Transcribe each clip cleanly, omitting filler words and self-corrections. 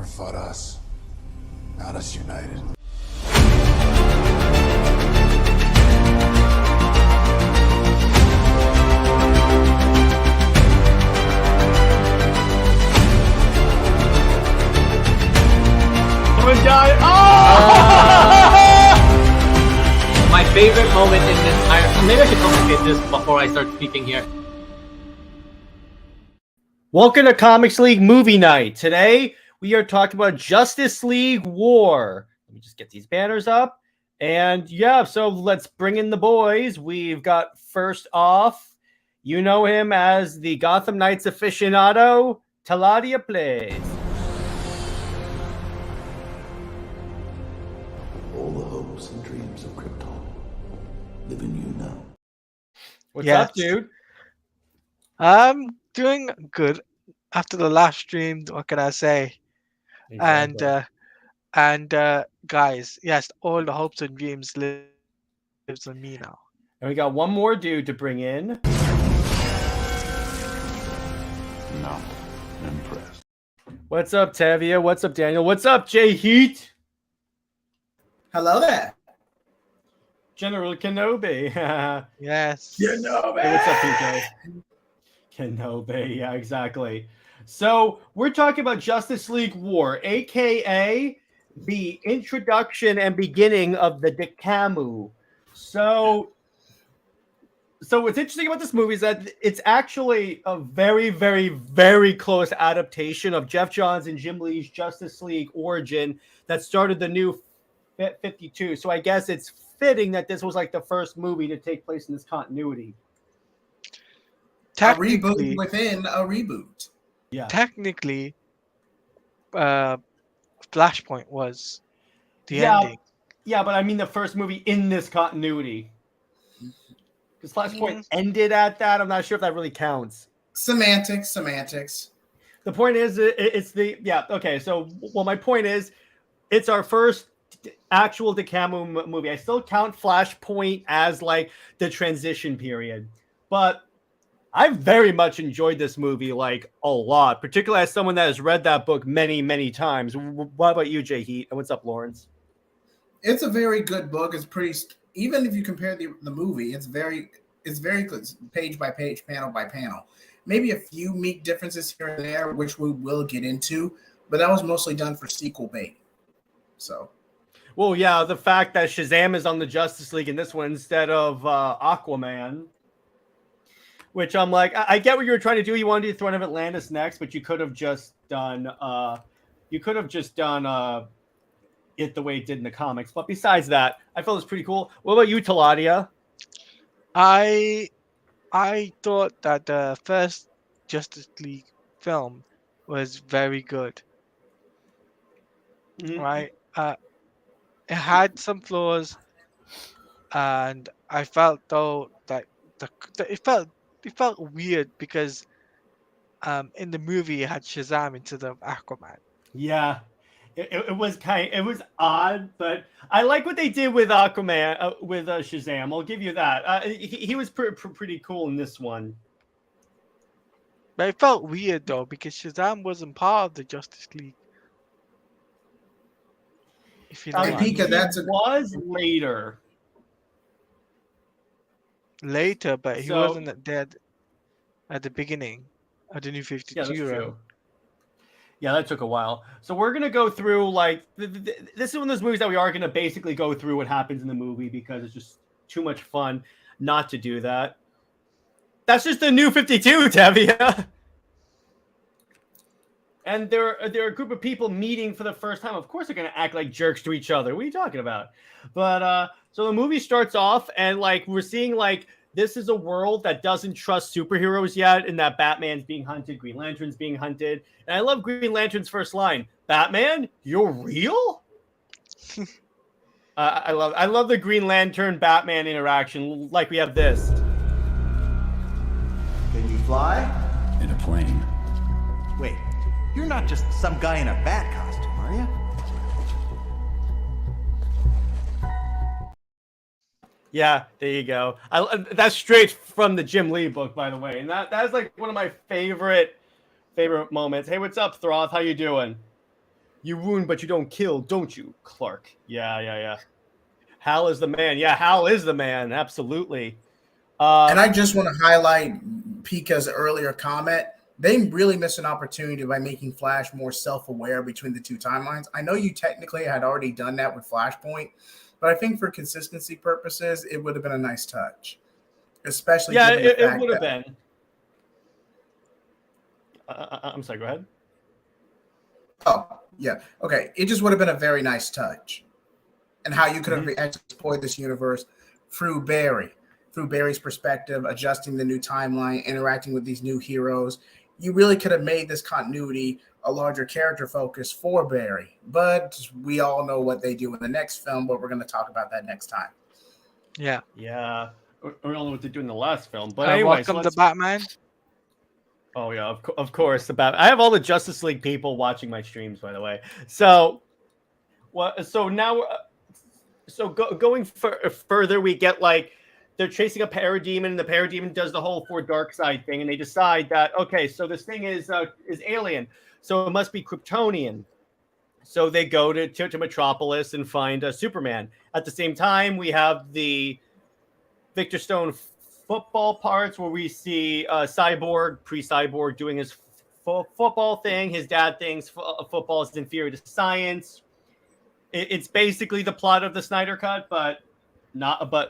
fought us. Not us united. Someone died. Oh! My favorite moment in this entire... Maybe I should complicate this before I start speaking here. Welcome to Comics League Movie Night. Today, we are talking about Justice League War. Let me just get these banners up. And yeah, so let's bring in the boys. We've got first off, you know him as the Gotham Knights aficionado, Teladia Plays. All the hopes and dreams of Krypton live in you now. What's up, dude? I'm doing good after the last stream. What can I say? Exactly. And guys, yes, all the hopes and dreams lives in me now. And we got one more dude to bring in. Not impressed. What's up, Tavia? What's up, Daniel? What's up, JJheat? Hello there. General Kenobi. Yes. Kenobi! Hey, what's up, PJ? Kenobi, yeah, exactly. So we're talking about Justice League War, aka the introduction and beginning of the DCAMU. So what's interesting about this movie is that it's actually a very, very, very close adaptation of Jeff Johns and Jim Lee's Justice League origin that started the new 52. So I guess it's fitting that this was like the first movie to take place in this continuity. A reboot within a reboot. Yeah. Technically, Flashpoint was the ending. Yeah, but I mean the first movie in this continuity. Because Flashpoint ended at that. I'm not sure if that really counts. Semantics. The point is, it's the... Yeah, okay. So, well, my point is, it's our first actual DCAMU movie. I still count Flashpoint as, like, the transition period. But I very much enjoyed this movie, like, a lot. Particularly as someone that has read that book many, many times. What about you, JJheat? And what's up, Lawrence? It's a very good book. It's pretty... Even if you compare the movie, it's very good, page by page, panel by panel. Maybe a few meat differences here and there, which we will get into, but that was mostly done for sequel bait. So, well, yeah, the fact that Shazam is on the Justice League in this one instead of Aquaman, which I'm like, I get what you were trying to do. You wanted to do Throne of Atlantis next, but you could have just done, it the way it did in the comics. But besides that, I felt it was pretty cool. What about you, Teladia? I thought that the first Justice League film was very good. Mm-hmm. Right? It had some flaws, and I felt though that it felt weird because in the movie it had Shazam instead of Aquaman. Yeah. It was odd, but I like what they did with Aquaman, with Shazam. I'll give you that. He was pretty cool in this one. But it felt weird though because Shazam wasn't part of the Justice League. If you know, was later. But he wasn't dead at the beginning of the New 52. Yeah, that's true. Yeah, that took a while. So we're going to go through, like, this is one of those movies that we are going to basically go through what happens in the movie because it's just too much fun not to do that. That's just the New 52, Tavia. And there are a group of people meeting for the first time. Of course they're going to act like jerks to each other. What are you talking about? But, so the movie starts off and, like, we're seeing, like, this is a world that doesn't trust superheroes yet, and that Batman's being hunted, Green Lantern's being hunted. And I love Green Lantern's first line, "Batman, you're real?" I love the Green Lantern Batman interaction. Like we have this. Can you fly? In a plane. Wait, you're not just some guy in a bat costume, are you? Yeah, there you go. That's straight from the Jim Lee book, by the way, and that's like one of my favorite moments. Hey, what's up, Throth? How you doing? You wound, but you don't kill, don't you, Clark? Yeah. Hal is the man. Yeah, Hal is the man. Absolutely. And I just want to highlight Pika's earlier comment. They really missed an opportunity by making Flash more self-aware between the two timelines. I know you technically had already done that with Flashpoint, but I think for consistency purposes, it would have been a nice touch. Especially given the it fact would have that, been. I'm sorry, go ahead. Oh, yeah. Okay. It just would have been a very nice touch. And how you could have actually explored this universe through Barry's perspective, adjusting the new timeline, interacting with these new heroes. You really could have made this continuity a larger character focus for Barry. But we all know what they do in the next film, but we're going to talk about that next time. Yeah. Yeah. We don't know what they do in the last film. But anyway, welcome to Batman. Oh, yeah, of course. I have all the Justice League people watching my streams, by the way. So, going further, we get like they're chasing a parademon, and the parademon does the whole for dark side thing, and they decide that okay, so this thing is alien, so it must be Kryptonian. So they go to Metropolis and find Superman. At the same time, we have the Victor Stone football parts where we see Cyborg, pre-Cyborg, doing his football thing. His dad thinks football is inferior to science. It's basically the plot of the Snyder Cut, but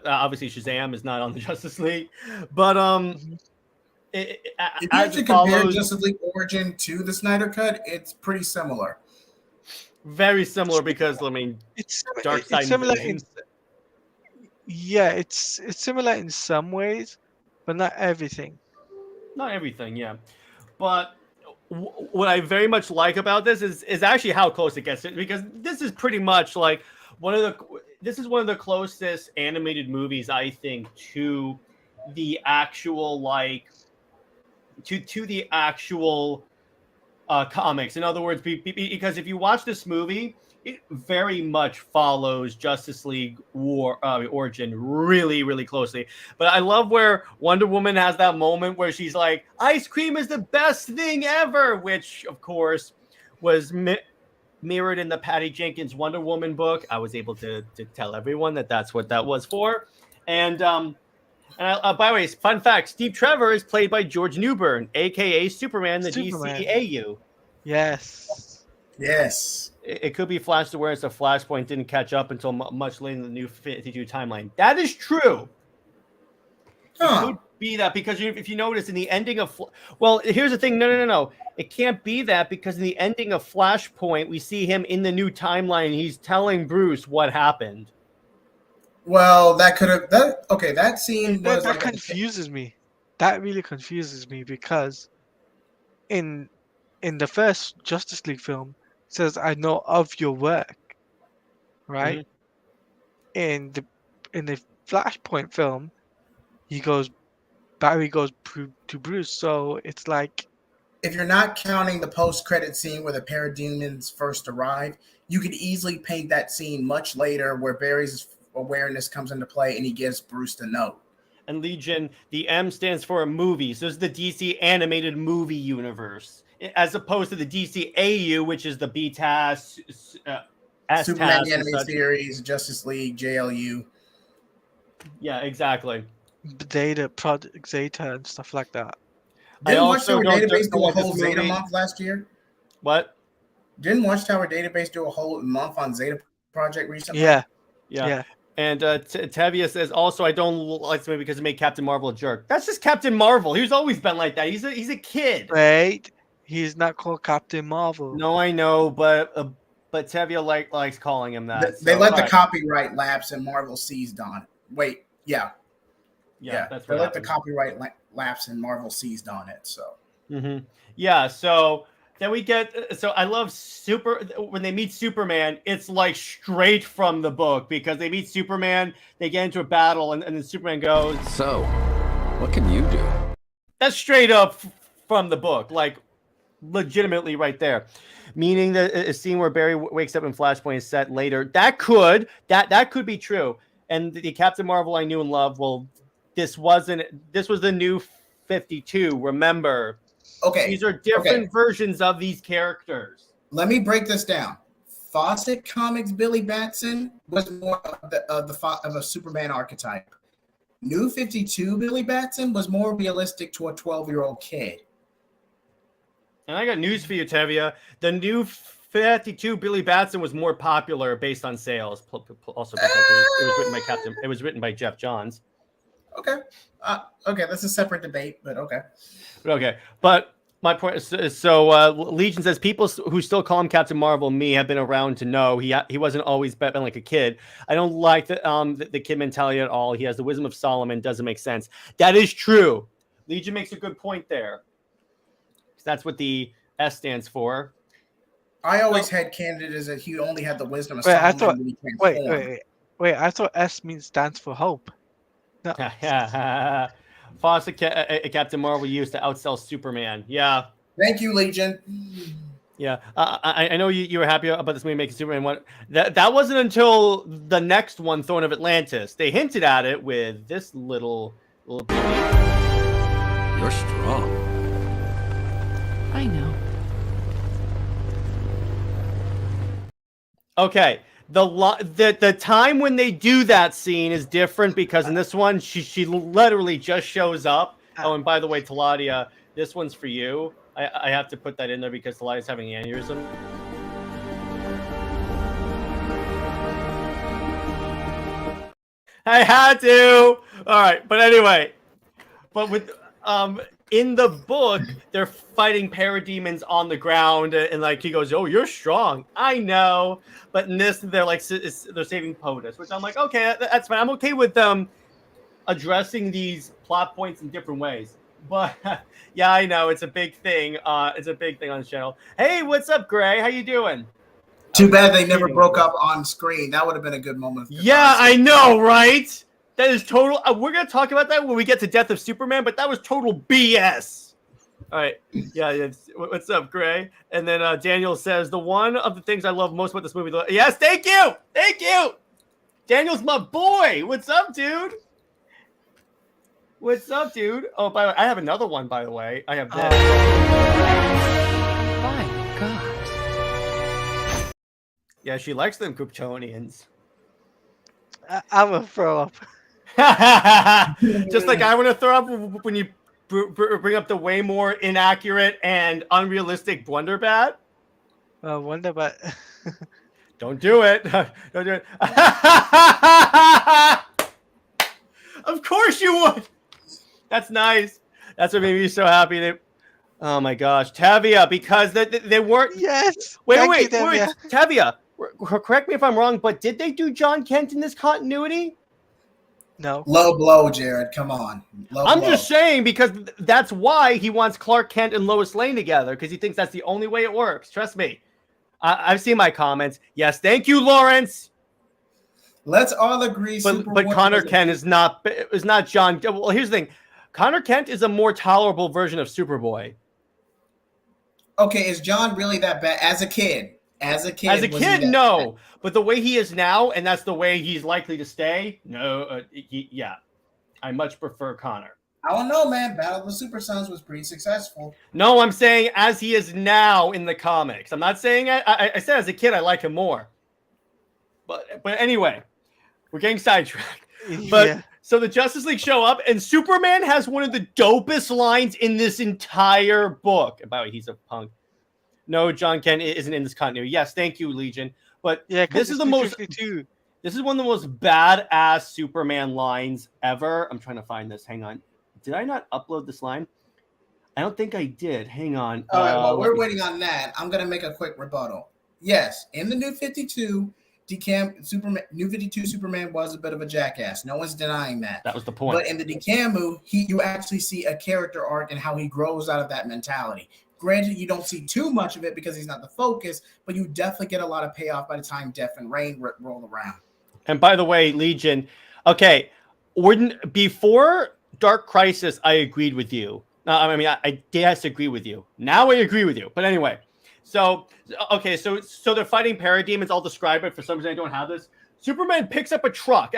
obviously Shazam is not on the Justice League. But if you actually compare Justice League Origin to the Snyder Cut, it's pretty similar. Very similar because I mean, it's similar. It's similar in some ways, but not everything. Not everything, yeah. But what I very much like about this is actually how close it gets, because this is pretty much like one of the closest animated movies I think to the actual to the actual comics. In other words, because if you watch this movie, it very much follows Justice League Origin really, really closely. But I love where Wonder Woman has that moment where she's like, ice cream is the best thing ever, which, of course, was mirrored in the Patty Jenkins Wonder Woman book. I was able to tell everyone that's what that was for. And by the way, fun fact, Steve Trevor is played by George Newbern, a.k.a. Superman, the DCAU. Yes. It could be Flash's awareness of Flashpoint didn't catch up until much later in the New 52 timeline. That is true. It could be that because if you notice in the ending of... Well, here's the thing. No. It can't be that because in the ending of Flashpoint, we see him in the new timeline. He's telling Bruce what happened. Well, that could have... That scene was... That confuses me. That really confuses me because in the first Justice League film, says I know of your work, right? Mm-hmm. In the Flashpoint film, Barry goes to Bruce, so it's like if you're not counting the post-credit scene where the parademons first arrive, you could easily paint that scene much later where Barry's awareness comes into play and he gives Bruce the note. And Legion, the M stands for movies. This is the DC animated movie universe, as opposed to the DCAU, which is the BTAS, Superman the Animated Series, Justice League, JLU. Yeah, exactly. Zeta, Project Zeta, and stuff like that. Didn't Watchtower Database do a whole Zeta month last year? What? Didn't Watchtower Database do a whole month on Zeta Project recently? Yeah. And Tevia says, also, I don't like this movie because it made Captain Marvel a jerk. That's just Captain Marvel. He's always been like that. He's a kid. Right. He's not called Captain Marvel. No, I know, but Tevia likes calling him that. They let the copyright lapse and Marvel seized on it. Wait, yeah. That's they what let the copyright lapse and Marvel seized on it. So. Mm-hmm. Yeah. So then we get. So I love when they meet Superman. It's like straight from the book because they meet Superman. They get into a battle, and then Superman goes. So, what can you do? That's straight up from the book, like legitimately right there. Meaning that a scene where Barry wakes up in Flashpoint is set later. That could be true. And the Captain Marvel I knew and loved. Well, this was the new 52. Remember, okay, these are different versions of these characters. Let me break this down. Fawcett Comics Billy Batson was more of a Superman archetype. New 52 Billy Batson was more realistic to a 12-year-old kid. And I got news for you, Tevia. The New 52 Billy Batson was more popular based on sales. Also, because it was written by It was written by Jeff Johns. Okay. Okay, that's a separate debate, but okay. Okay, but my point is, so Legion says people who still call him Captain Marvel, me, have been around to know he wasn't always Batman like a kid. I don't like the kid mentality at all. He has the wisdom of Solomon. Doesn't make sense. That is true. Legion makes a good point there. That's what the S stands for. I always had candidate as that he only had the wisdom of Solomon. I thought S stands for hope. No. Fawcett Captain Marvel used to outsell Superman. Yeah. Thank you, Legion. Yeah. I know you were happy about this movie making Superman one. That wasn't until the next one, Throne of Atlantis. They hinted at it with this little baby. You're strong. I know. Okay. The time when they do that scene is different because in this one she literally just shows up. Oh, and by the way, Teladia, this one's for you. I have to put that in there because Teladia's having an aneurysm. I had to. All right, but anyway, but with in the book, they're fighting parademons on the ground, and like he goes, "Oh, you're strong." I know, but in this, they're like they're saving POTUS, which I'm like, okay, that's fine. I'm okay with them addressing these plot points in different ways. But yeah, I know it's a big thing. It's a big thing on the channel. Hey, what's up, Gray? How you doing? Too bad they never broke up on screen. That would have been a good moment. Yeah, I know, right? That is total. We're gonna talk about that when we get to Death of Superman, but that was total BS. All right, yeah. What's up, Gray? And then Daniel says the one of the things I love most about this movie. Yes, thank you. Daniel's my boy. What's up, dude? Oh, by the way, I have another one. By the way, I have this. My God. Yeah, she likes them Kryptonians. I'm gonna throw up. Just like I want to throw up when you bring up the way more inaccurate and unrealistic Wonderbat. Wonderbat. Don't do it. Don't do it. Of course you would. That's nice. That's what made me so happy. Oh my gosh, Tavia, because they weren't. Yes. Wait. Tavia, correct me if I'm wrong, but did they do John Kent in this continuity? No. Low blow, Jared. Come on. I'm just saying because that's why he wants Clark Kent and Lois Lane together because he thinks that's the only way it works. Trust me. I've seen my comments. Yes, thank you, Lawrence. Let's all agree. But Connor Kent is not John. Well, here's the thing. Connor Kent is a more tolerable version of Superboy. Okay, is John really that bad as a kid? As a kid, no. But the way he is now, and that's the way he's likely to stay. No, yeah. I much prefer Connor. I don't know, man. Battle of the Super Sons was pretty successful. No, I'm saying as he is now in the comics. I'm not saying I said as a kid I like him more. But anyway, we're getting sidetracked. But yeah. So the Justice League show up, and Superman has one of the dopest lines in this entire book. By the way, he's a punk. No, John Kent isn't in this continuity. Yes, thank you, Legion. But yeah, this is the most. This is one of the most badass Superman lines ever. I'm trying to find this. Hang on. Did I not upload this line? I don't think I did. Hang on. All right. Well, we're waiting on that. I'm gonna make a quick rebuttal. Yes, in the New 52, New 52 Superman was a bit of a jackass. No one's denying that. That was the point. But in the DCAMU, you actually see a character arc and how he grows out of that mentality. Granted, you don't see too much of it because he's not the focus, but you definitely get a lot of payoff by the time Death and Reign roll around. And by the way, Legion, okay, before Dark Crisis, I agreed with you. I disagree with you. Now I agree with you. But anyway, so they're fighting parademons. I'll describe it. For some reason, I don't have this. Superman picks up a truck.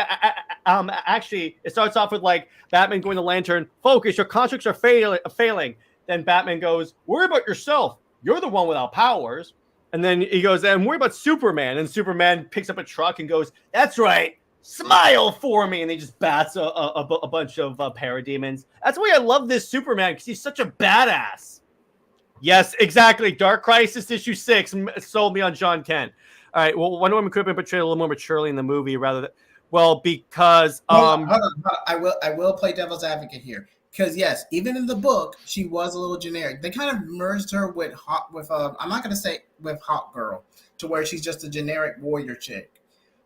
Actually, it starts off with like Batman going to Lantern. Focus, your constructs are failing. Then Batman goes, worry about yourself. You're the one without powers. And then he goes, and worry about Superman. And Superman picks up a truck and goes, that's right, smile for me. And he just bats a bunch of parademons. That's why I love this Superman, because he's such a badass. Yes, exactly. Dark Crisis issue 6 sold me on John Kent. All right, well, Wonder Woman could have been portrayed a little more maturely in the movie rather than, well, because hold on. I will play devil's advocate here. Because yes, even in the book, she was a little generic. They kind of merged her with I'm not going to say with Hawk Girl, to where she's just a generic warrior chick.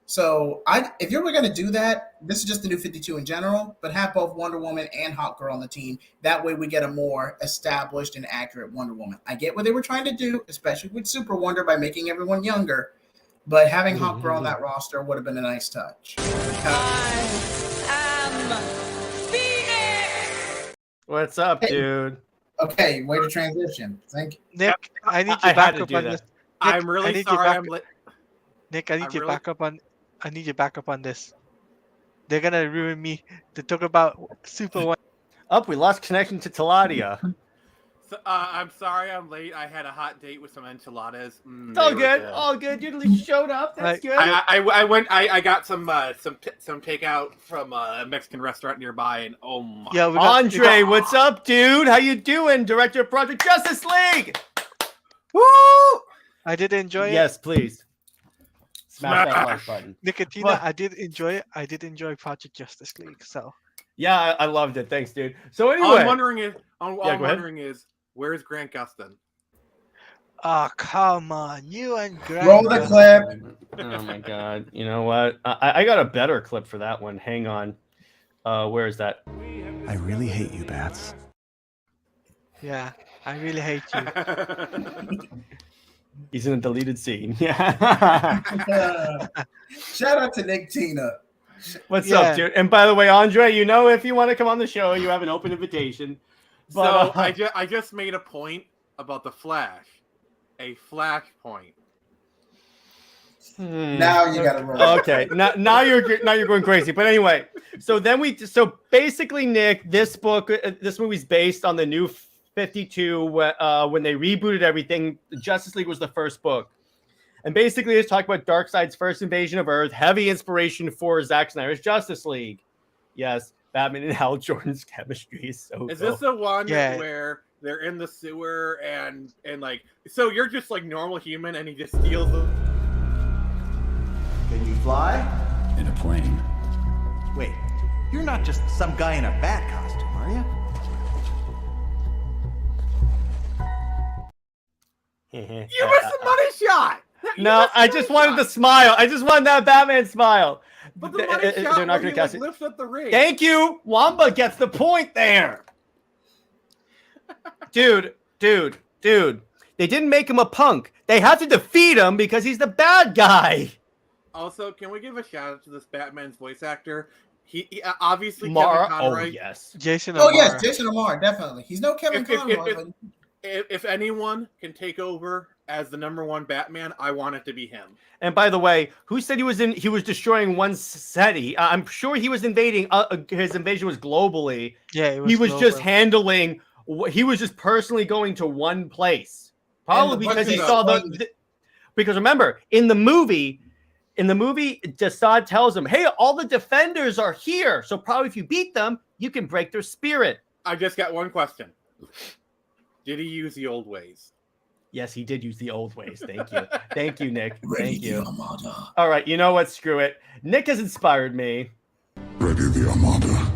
So if you were going to do that, this is just the new 52 in general, but have both Wonder Woman and Hawk Girl on the team. That way we get a more established and accurate Wonder Woman. I get what they were trying to do, especially with Super Wonder by making everyone younger, but having Hawk Girl on that roster would have been a nice touch. What's up, dude? Okay, way to transition. Thank you. Nick, I need you back up on this. I'm really sorry. Nick, I need you back up on. I need you back up on this. They're gonna ruin me to talk about Super One. We lost connection to Teladia. So, I'm sorry I'm late. I had a hot date with some enchiladas. It's all good. All good. You at least showed up. That's good. I went. I got some takeout from a Mexican restaurant nearby, and oh my. Yeah, Andre, what's up, dude? How you doing? Director of Project Justice League. Woo! I did enjoy it. Yes, please. Smash that like button. Nicotina, what? I did enjoy it. I did enjoy Project Justice League. So. Yeah, I loved it. Thanks, dude. So anyway, all I'm wondering is, where's Grant Gustin? Oh, come on. You and Grant. Roll the clip. Oh, my God. You know what? I got a better clip for that one. Hang on. Where is that? I really hate you, Bats. Yeah, I really hate you. He's in a deleted scene. Yeah. Shout out to Nick Tina. What's up, dude? And by the way, Andre, you know, if you want to come on the show, you have an open invitation. But, so I just made a point about the Flash, a flashpoint. Now you got to roll. Okay, now you're going crazy. But anyway, so basically, Nick, this movie's based on the new 52 when they rebooted everything. Justice League was the first book. And basically, it's talking about Darkseid's first invasion of Earth, heavy inspiration for Zack Snyder's Justice League. Yes, Batman and Hal Jordan's chemistry is so Is this the one where they're in the sewer and like, so you're just like normal human and he just steals them? Can you fly? In a plane. Wait, you're not just some guy in a bat costume, are you? You missed the money shot! No, I just wanted the smile. I just wanted that Batman smile. But the money shot they're not going to cast it. Lifts up the ring. Thank you. Wamba gets the point there. Dude. They didn't make him a punk. They had to defeat him because he's the bad guy. Also, can we give a shout out to this Batman's voice actor? He obviously Mara. Kevin Conroy. Oh yes, Jason. Amar. Oh yes, Jason Amar, definitely. He's no Kevin Conroy. If anyone can take over as the #1 Batman, I want it to be him. And by the way, who said he was destroying one city? I'm sure he was invading. His invasion was globally. Yeah, he was just handling. He was just personally going to one place, probably because he saw because remember, in the movie, Desaad tells him, "Hey, all the defenders are here, so probably if you beat them, you can break their spirit." I just got one question. Did he use the old ways? Yes, he did use the old ways. Thank you. Thank you, Nick. Thank you. All right, you know what? Screw it. Nick has inspired me. Ready the Armada.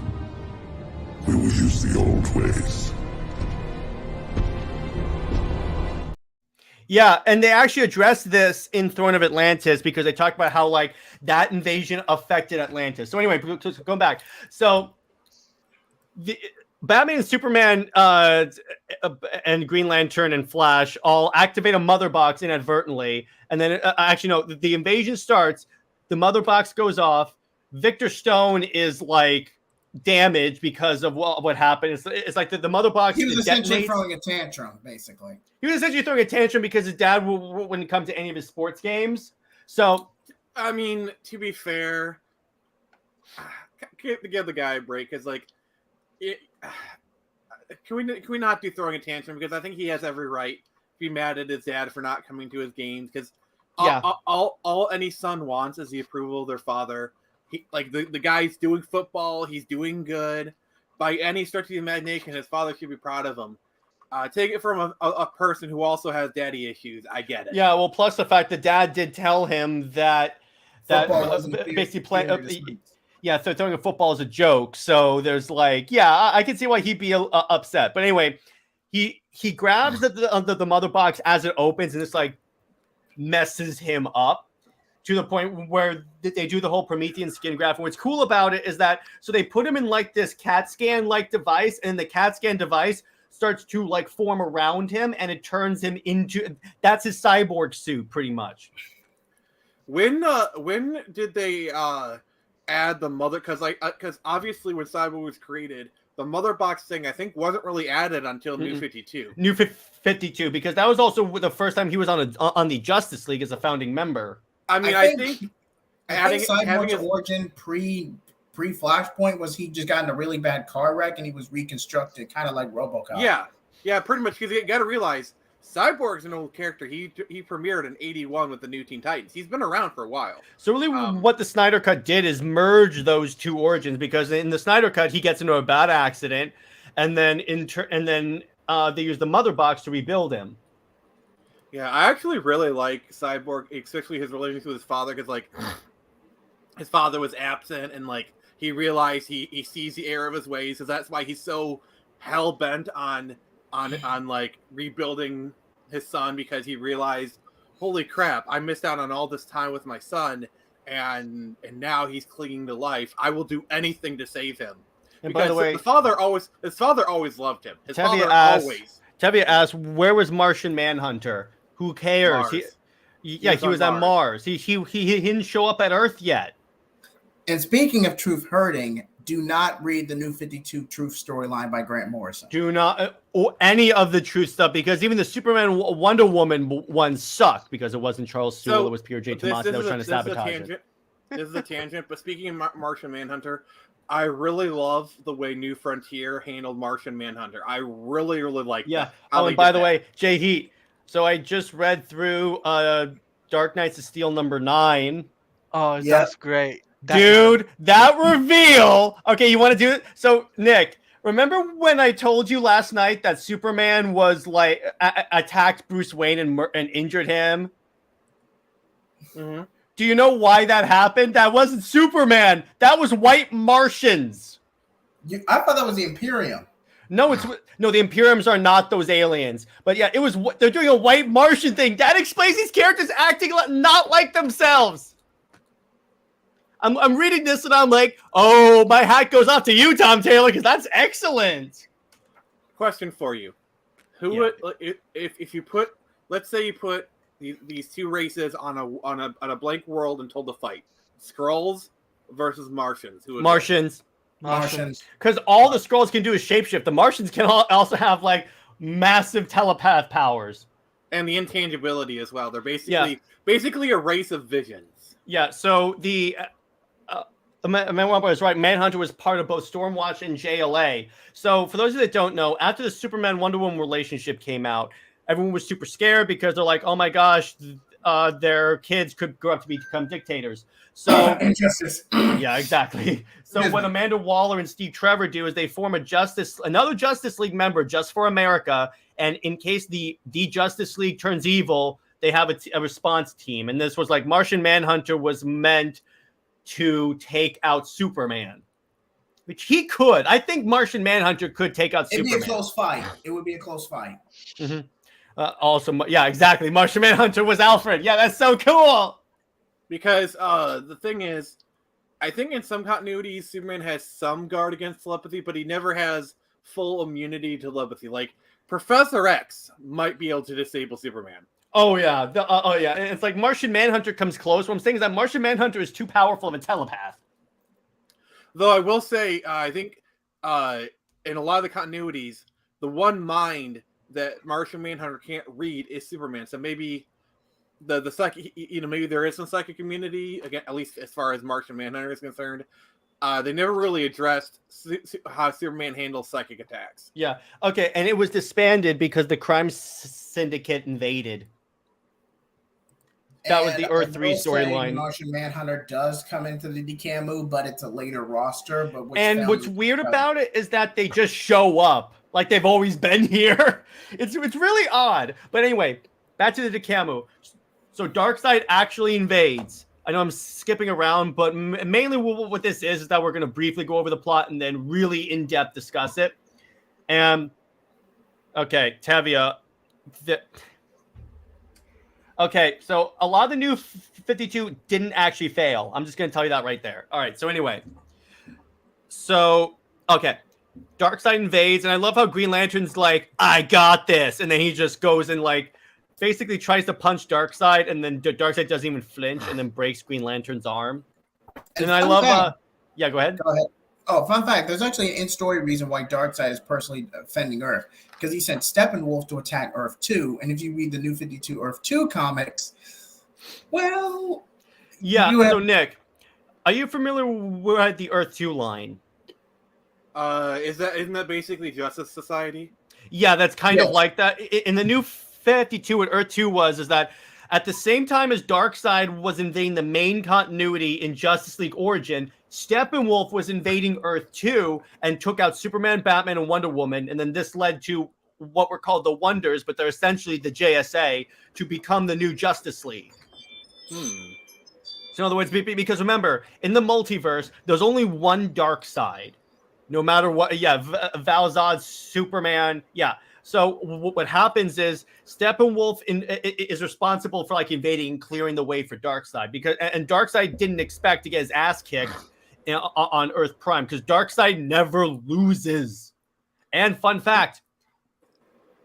We will use the old ways. Yeah, and they actually addressed this in Throne of Atlantis because they talked about how like that invasion affected Atlantis. So anyway, going back. So the Batman and Superman and Green Lantern and Flash all activate a mother box inadvertently. And then actually, no, the invasion starts. The mother box goes off. Victor Stone is like damaged because of what happened. It's like the mother box. He was essentially throwing a tantrum, basically. He was essentially throwing a tantrum because his dad wouldn't come to any of his sports games. So, I mean, to be fair, give the guy a break. Because like, can we not do throwing a tantrum? Because I think he has every right be mad at his dad for not coming to his games because Yeah. all any son wants is the approval of their father. He like the guy's doing football, he's doing good. By any stretch of the imagination, his father should be proud of him. Take it from a person who also has daddy issues. I get it. Yeah, well, plus the fact that dad did tell him that Football wasn't basically theory yeah, so throwing a football is a joke. So there's like, yeah, I can see why he'd be upset. But anyway, he grabs the mother box as it opens, and it's like messes him up to the point where they do the whole Promethean skin graft. And what's cool about it is that so they put him in like this CAT scan like device, and the CAT scan device starts to like form around him, and it turns him into that's his cyborg suit pretty much. When did they add the mother? Because obviously when Cyborg was created, the mother box thing I think wasn't really added until New 52. New 52, because that was also the first time he was on the Justice League as a founding member. I mean, I think Cyborg's origin pre Flashpoint was he just got in a really bad car wreck and he was reconstructed, kind of like RoboCop. Yeah, pretty much. Because you got to realize, Cyborg's an old character. He premiered in '81 with the New Teen Titans. He's been around for a while. So really, what the Snyder Cut did is merge those two origins, because in the Snyder Cut he gets into a bad accident, and then they use the mother box to rebuild him. Yeah, I actually really like Cyborg, especially his relationship with his father, because like his father was absent, and like he realized he sees the error of his ways, so that's why he's so hell bent on like rebuilding his son, because he realized, holy crap, I missed out on all this time with my son, and now he's clinging to life. I will do anything to save him. And because by the way, his father always loved him. Tevye asked, where was Martian Manhunter? Who cares? He was on Mars. He didn't show up at Earth yet. And speaking of truth hurting, do not read the New 52 Truth storyline by Grant Morrison. Do not, or any of the Truth stuff, because even the Superman Wonder Woman one sucked because it wasn't Charles Soule, it was Pierre J. Tomasi that was trying to sabotage it. This is a tangent, but speaking of Martian Manhunter, I really love the way New Frontier handled Martian Manhunter. I really, really like that. And by the way, JJheat. So I just read through Dark Knights of Steel #9. Oh, that's great. Dude, that reveal. Okay, you want to do it? So, Nick, remember when I told you last night that Superman was like attacked Bruce Wayne and injured him? Mm-hmm. Do you know why that happened? That wasn't Superman. That was white Martians. I thought that was the Imperium. No, the Imperiums are not those aliens. But yeah, they're doing a white Martian thing. That explains these characters acting not like themselves. I'm reading this and I'm like, oh, my hat goes off to you, Tom Taylor, because that's excellent. Question for you: Who would, if you put, let's say you put these two races on a blank world and told to fight, Skrulls versus Martians? Who would Martians? Martians. Because all the Skrulls can do is shapeshift. The Martians can also have like massive telepath powers and the intangibility as well. They're basically a race of visions. Yeah. So the Manhunter was right. Manhunter was part of both Stormwatch and JLA. So for those of you that don't know, after the Superman Wonder Woman relationship came out, everyone was super scared because they're like, oh my gosh, their kids could grow up to become dictators. So injustice. Yeah, exactly. So what Amanda Waller and Steve Trevor do is they form another Justice League member just for America, and in case the Justice League turns evil, they have a response team. And this was like Martian Manhunter was meant to take out Superman, which he could. I think Martian Manhunter could take out Superman. It'd be a close fight. It would be a close fight. Mm-hmm. Yeah, exactly. Martian Manhunter was Alfred. Yeah, that's so cool. Because the thing is, I think in some continuities, Superman has some guard against telepathy, but he never has full immunity to telepathy. Like, Professor X might be able to disable Superman. Oh, yeah. It's like Martian Manhunter comes close. What I'm saying is that Martian Manhunter is too powerful of a telepath. Though I will say, I think in a lot of the continuities, the one mind that Martian Manhunter can't read is Superman. So maybe the psychic, maybe there is some psychic immunity, again, at least as far as Martian Manhunter is concerned. they never really addressed how Superman handles psychic attacks. Yeah. Okay. And it was disbanded because the crime syndicate invaded. That was the Earth 3 storyline. Martian Manhunter does come into the DCAMU, but it's a later roster. But what's weird about it is that they just show up like they've always been here. It's really odd. But anyway, back to the DCAMU. So Darkseid actually invades. I know I'm skipping around, but mainly what this is that we're going to briefly go over the plot and then really in-depth discuss it. And okay, Tevia. Okay, so a lot of the new 52 didn't actually fail. I'm just going to tell you that right there. All right, so anyway. So, okay. Darkseid invades, and I love how Green Lantern's like, I got this. And then he just goes and, like, basically tries to punch Darkseid, and then Darkseid doesn't even flinch and then breaks Green Lantern's arm. And I love... yeah, go ahead. Go ahead. Oh, fun fact. There's actually an in-story reason why Darkseid is personally defending Earth. Because he sent Steppenwolf to attack Earth 2. And if you read the New 52 Earth 2 comics, well... Yeah, so Nick, are you familiar with the Earth 2 line? Isn't that basically Justice Society? Yeah, that's kind of like that. In the New 52, what Earth 2 is that at the same time as Darkseid was invading the main continuity in Justice League Origin, Steppenwolf was invading Earth 2 and took out Superman, Batman, and Wonder Woman. And then this led to what were called the Wonders, but they're essentially the JSA, to become the new Justice League. So in other words, because remember, in the multiverse, there's only one Darkseid. No matter what, Val-Zod, Superman, So what happens is Steppenwolf is responsible for like invading and clearing the way for Darkseid, and Darkseid didn't expect to get his ass kicked on Earth Prime because Darkseid never loses. And fun fact,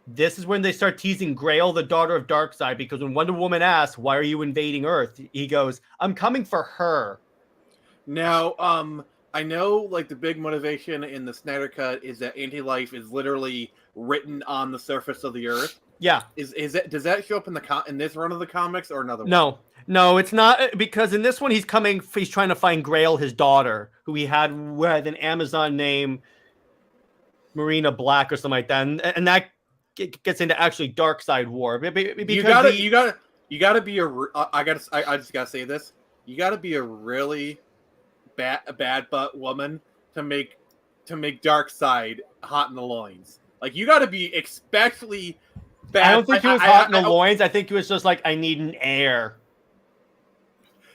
this is when they start teasing Grail, the daughter of Darkseid, because when Wonder Woman asks, "Why are you invading Earth?" he goes, "I'm coming for her." Now, I know, like, the big motivation in the Snyder Cut is that anti-life is literally written on the surface of the Earth. Yeah. Does that show up in this run of the comics or another one? No, it's not, because in this one he's trying to find Grail, his daughter, who he had with an Amazon name, Marina Black or something like that, and that gets into actually Darkseid War. You gotta be I just gotta say this. You gotta be a really bad butt woman to make Darkseid hot in the loins. Like, you gotta be especially bad. I don't think he was hot in the loins. I think he was just like, I need an heir.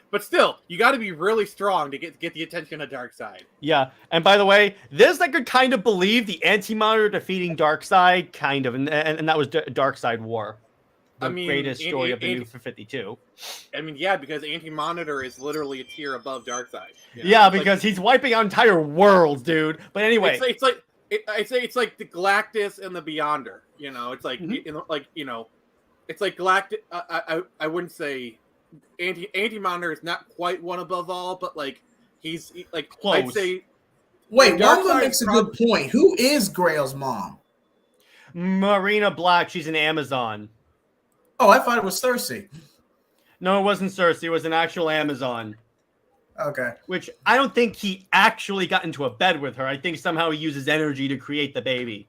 But still, you got to be really strong to get the attention of Darkseid. Yeah, and by the way, this I could kind of believe the Anti-Monitor defeating Darkseid, kind of, and that was Darkseid War. The greatest story of the New 52. I mean, yeah, because Anti-Monitor is literally a tier above Darkseid. You know? Yeah, because he's wiping out entire worlds, dude. But anyway, it's like the Galactus and the Beyonder. You know, it's like it's like Galactus. I wouldn't say Anti-Monitor is not quite one above all, but like he's like close. I'd say. Wait, Wanda makes a good point. Who is Grail's mom? Marina Black. She's an Amazon. Oh, I thought it was Cersei. No, it wasn't Cersei. It was an actual Amazon. Okay. Which I don't think he actually got into a bed with her. I think somehow he uses energy to create the baby.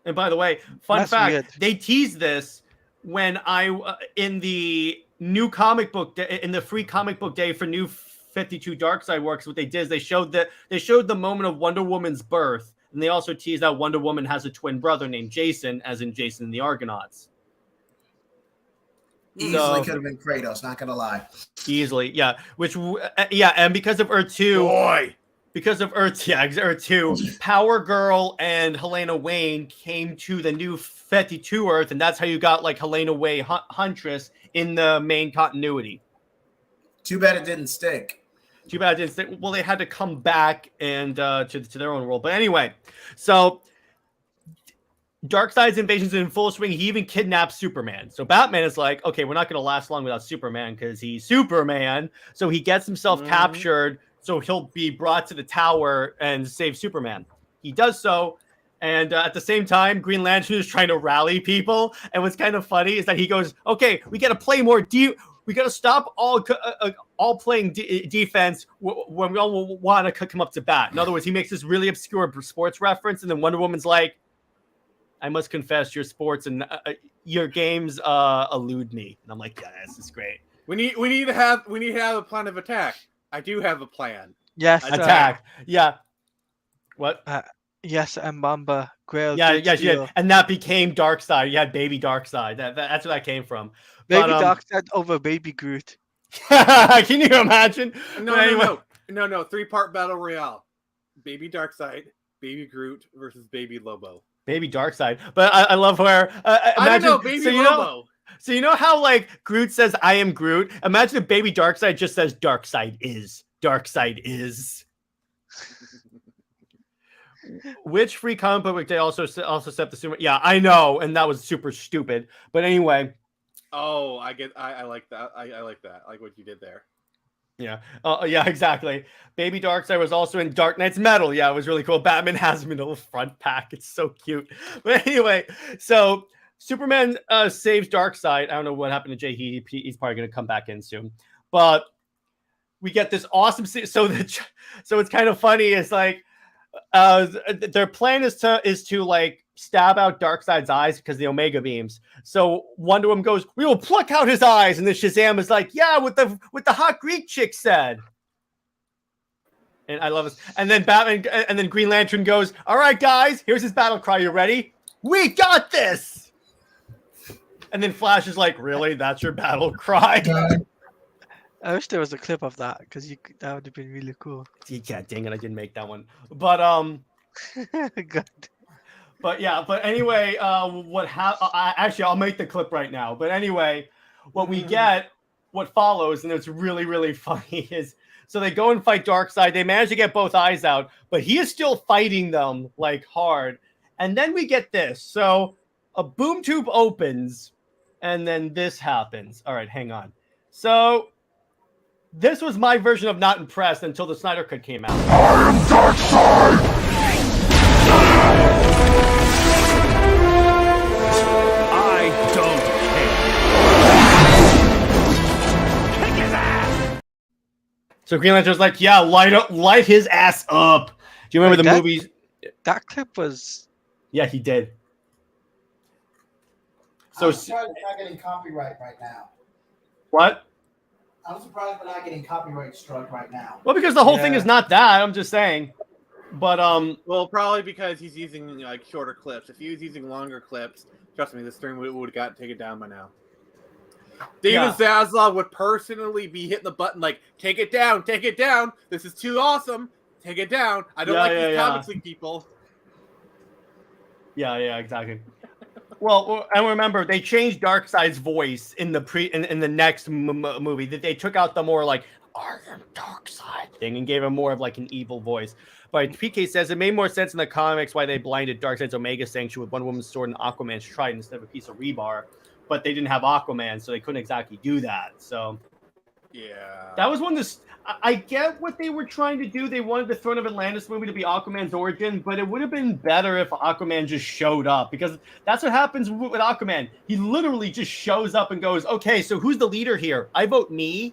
And by the way, fun fact, weird. They teased this when in the new comic book, in the free comic book day for New 52 Darkseid Works, what they did is they showed the moment of Wonder Woman's birth. And they also teased out Wonder Woman has a twin brother named Jason, as in Jason and the Argonauts. Easily could have been Kratos, not gonna lie. Easily, yeah. And because of Earth 2, Earth 2, Power Girl and Helena Wayne came to the New 52 Earth, and that's how you got like Helena Wayne Huntress in the main continuity. Too bad it didn't stick. Too bad it didn't stick. Well, they had to come back and to their own world. But anyway, so Darkseid's invasion's in full swing. He even kidnaps Superman. So Batman is like, okay, we're not going to last long without Superman because he's Superman. So he gets himself captured. So he'll be brought to the tower and save Superman. He does so. And at the same time, Green Lantern is trying to rally people. And what's kind of funny is that he goes, okay, we got to play more we got to stop all playing defense when we all want to come up to bat. In other words, he makes this really obscure sports reference, and then Wonder Woman's like, I must confess, your sports and your games elude me. And I'm like, yeah, this is great. We need to have a plan of attack. I do have a plan. Yes. Attack. Yeah. What? Yes, Mbamba Grail. Yeah. And that became Darkseid. You had Baby Darkseid. That's where that came from. Baby Darkseid over Baby Groot. Can you imagine? No. 3-part battle royale. Baby Darkseid, Baby Groot versus Baby Lobo. Baby Darkseid. But I love where imagine, I don't know, Baby Lobo. So you know how like Groot says I am Groot? Imagine if Baby Darkseid just says Darkseid is. Darkseid is. Which free comic book they also set the super? Yeah, I know, and that was super stupid. But anyway. Oh, I like that. I like that. I like what you did there. Yeah. Yeah, exactly. Baby Darkseid was also in Dark Knight's Metal. Yeah, it was really cool. Batman has him in a front pack. It's so cute. But anyway, so Superman saves Darkseid. I don't know what happened to JJheat. He's probably going to come back in soon. But we get this awesome scene. So it's kind of funny. It's like their plan is to like stab out Darkseid's eyes because the Omega beams. So Wonder Woman goes, "We will pluck out his eyes," and then Shazam is like, "Yeah, what the hot Greek chick said." And I love this. And then Batman and then Green Lantern goes, "All right, guys, here's his battle cry. You ready? We got this." And then Flash is like, "Really? That's your battle cry?" I wish there was a clip of that because that would have been really cool. Yeah, dang it, I didn't make that one. But Good. But yeah, but anyway, actually I'll make the clip right now. But anyway, what we get, what follows, and it's really, really funny, is so they go and fight Darkseid. They manage to get both eyes out, but he is still fighting them like hard. And then we get this. So a boom tube opens, and then this happens. All right, hang on. So this was my version of not impressed until the Snyder Cut came out. I am Darkseid! I don't care. Kick his ass! So Green Lantern's like, yeah, light his ass up. Do you remember the movies? That clip was... Yeah, he did. So I'm surprised we're not getting copyright right now. What? I'm surprised we're not getting copyright struck right now. Well, because the whole thing is not that. I'm just saying. But well, probably because he's using like shorter clips. If he was using longer clips, trust me, this stream would have got taken down by now. David Zaslav would personally be hitting the button like, take it down, this is too awesome, take it down. I don't like these Comics League people. Yeah, exactly. Well, and remember, they changed Darkseid's voice in the next movie. That they took out the more like "I am Darkseid" thing and gave him more of like an evil voice. But PK says it made more sense in the comics why they blinded Darkseid's Omega Sanctuary with Wonder Woman's sword and Aquaman's trident instead of a piece of rebar. But they didn't have Aquaman, so they couldn't exactly do that. So yeah, that was one of the. I get what they were trying to do. They wanted the Throne of Atlantis movie to be Aquaman's origin, but it would have been better if Aquaman just showed up, because that's what happens with Aquaman. He literally just shows up and goes, "Okay, so who's the leader here? I vote me."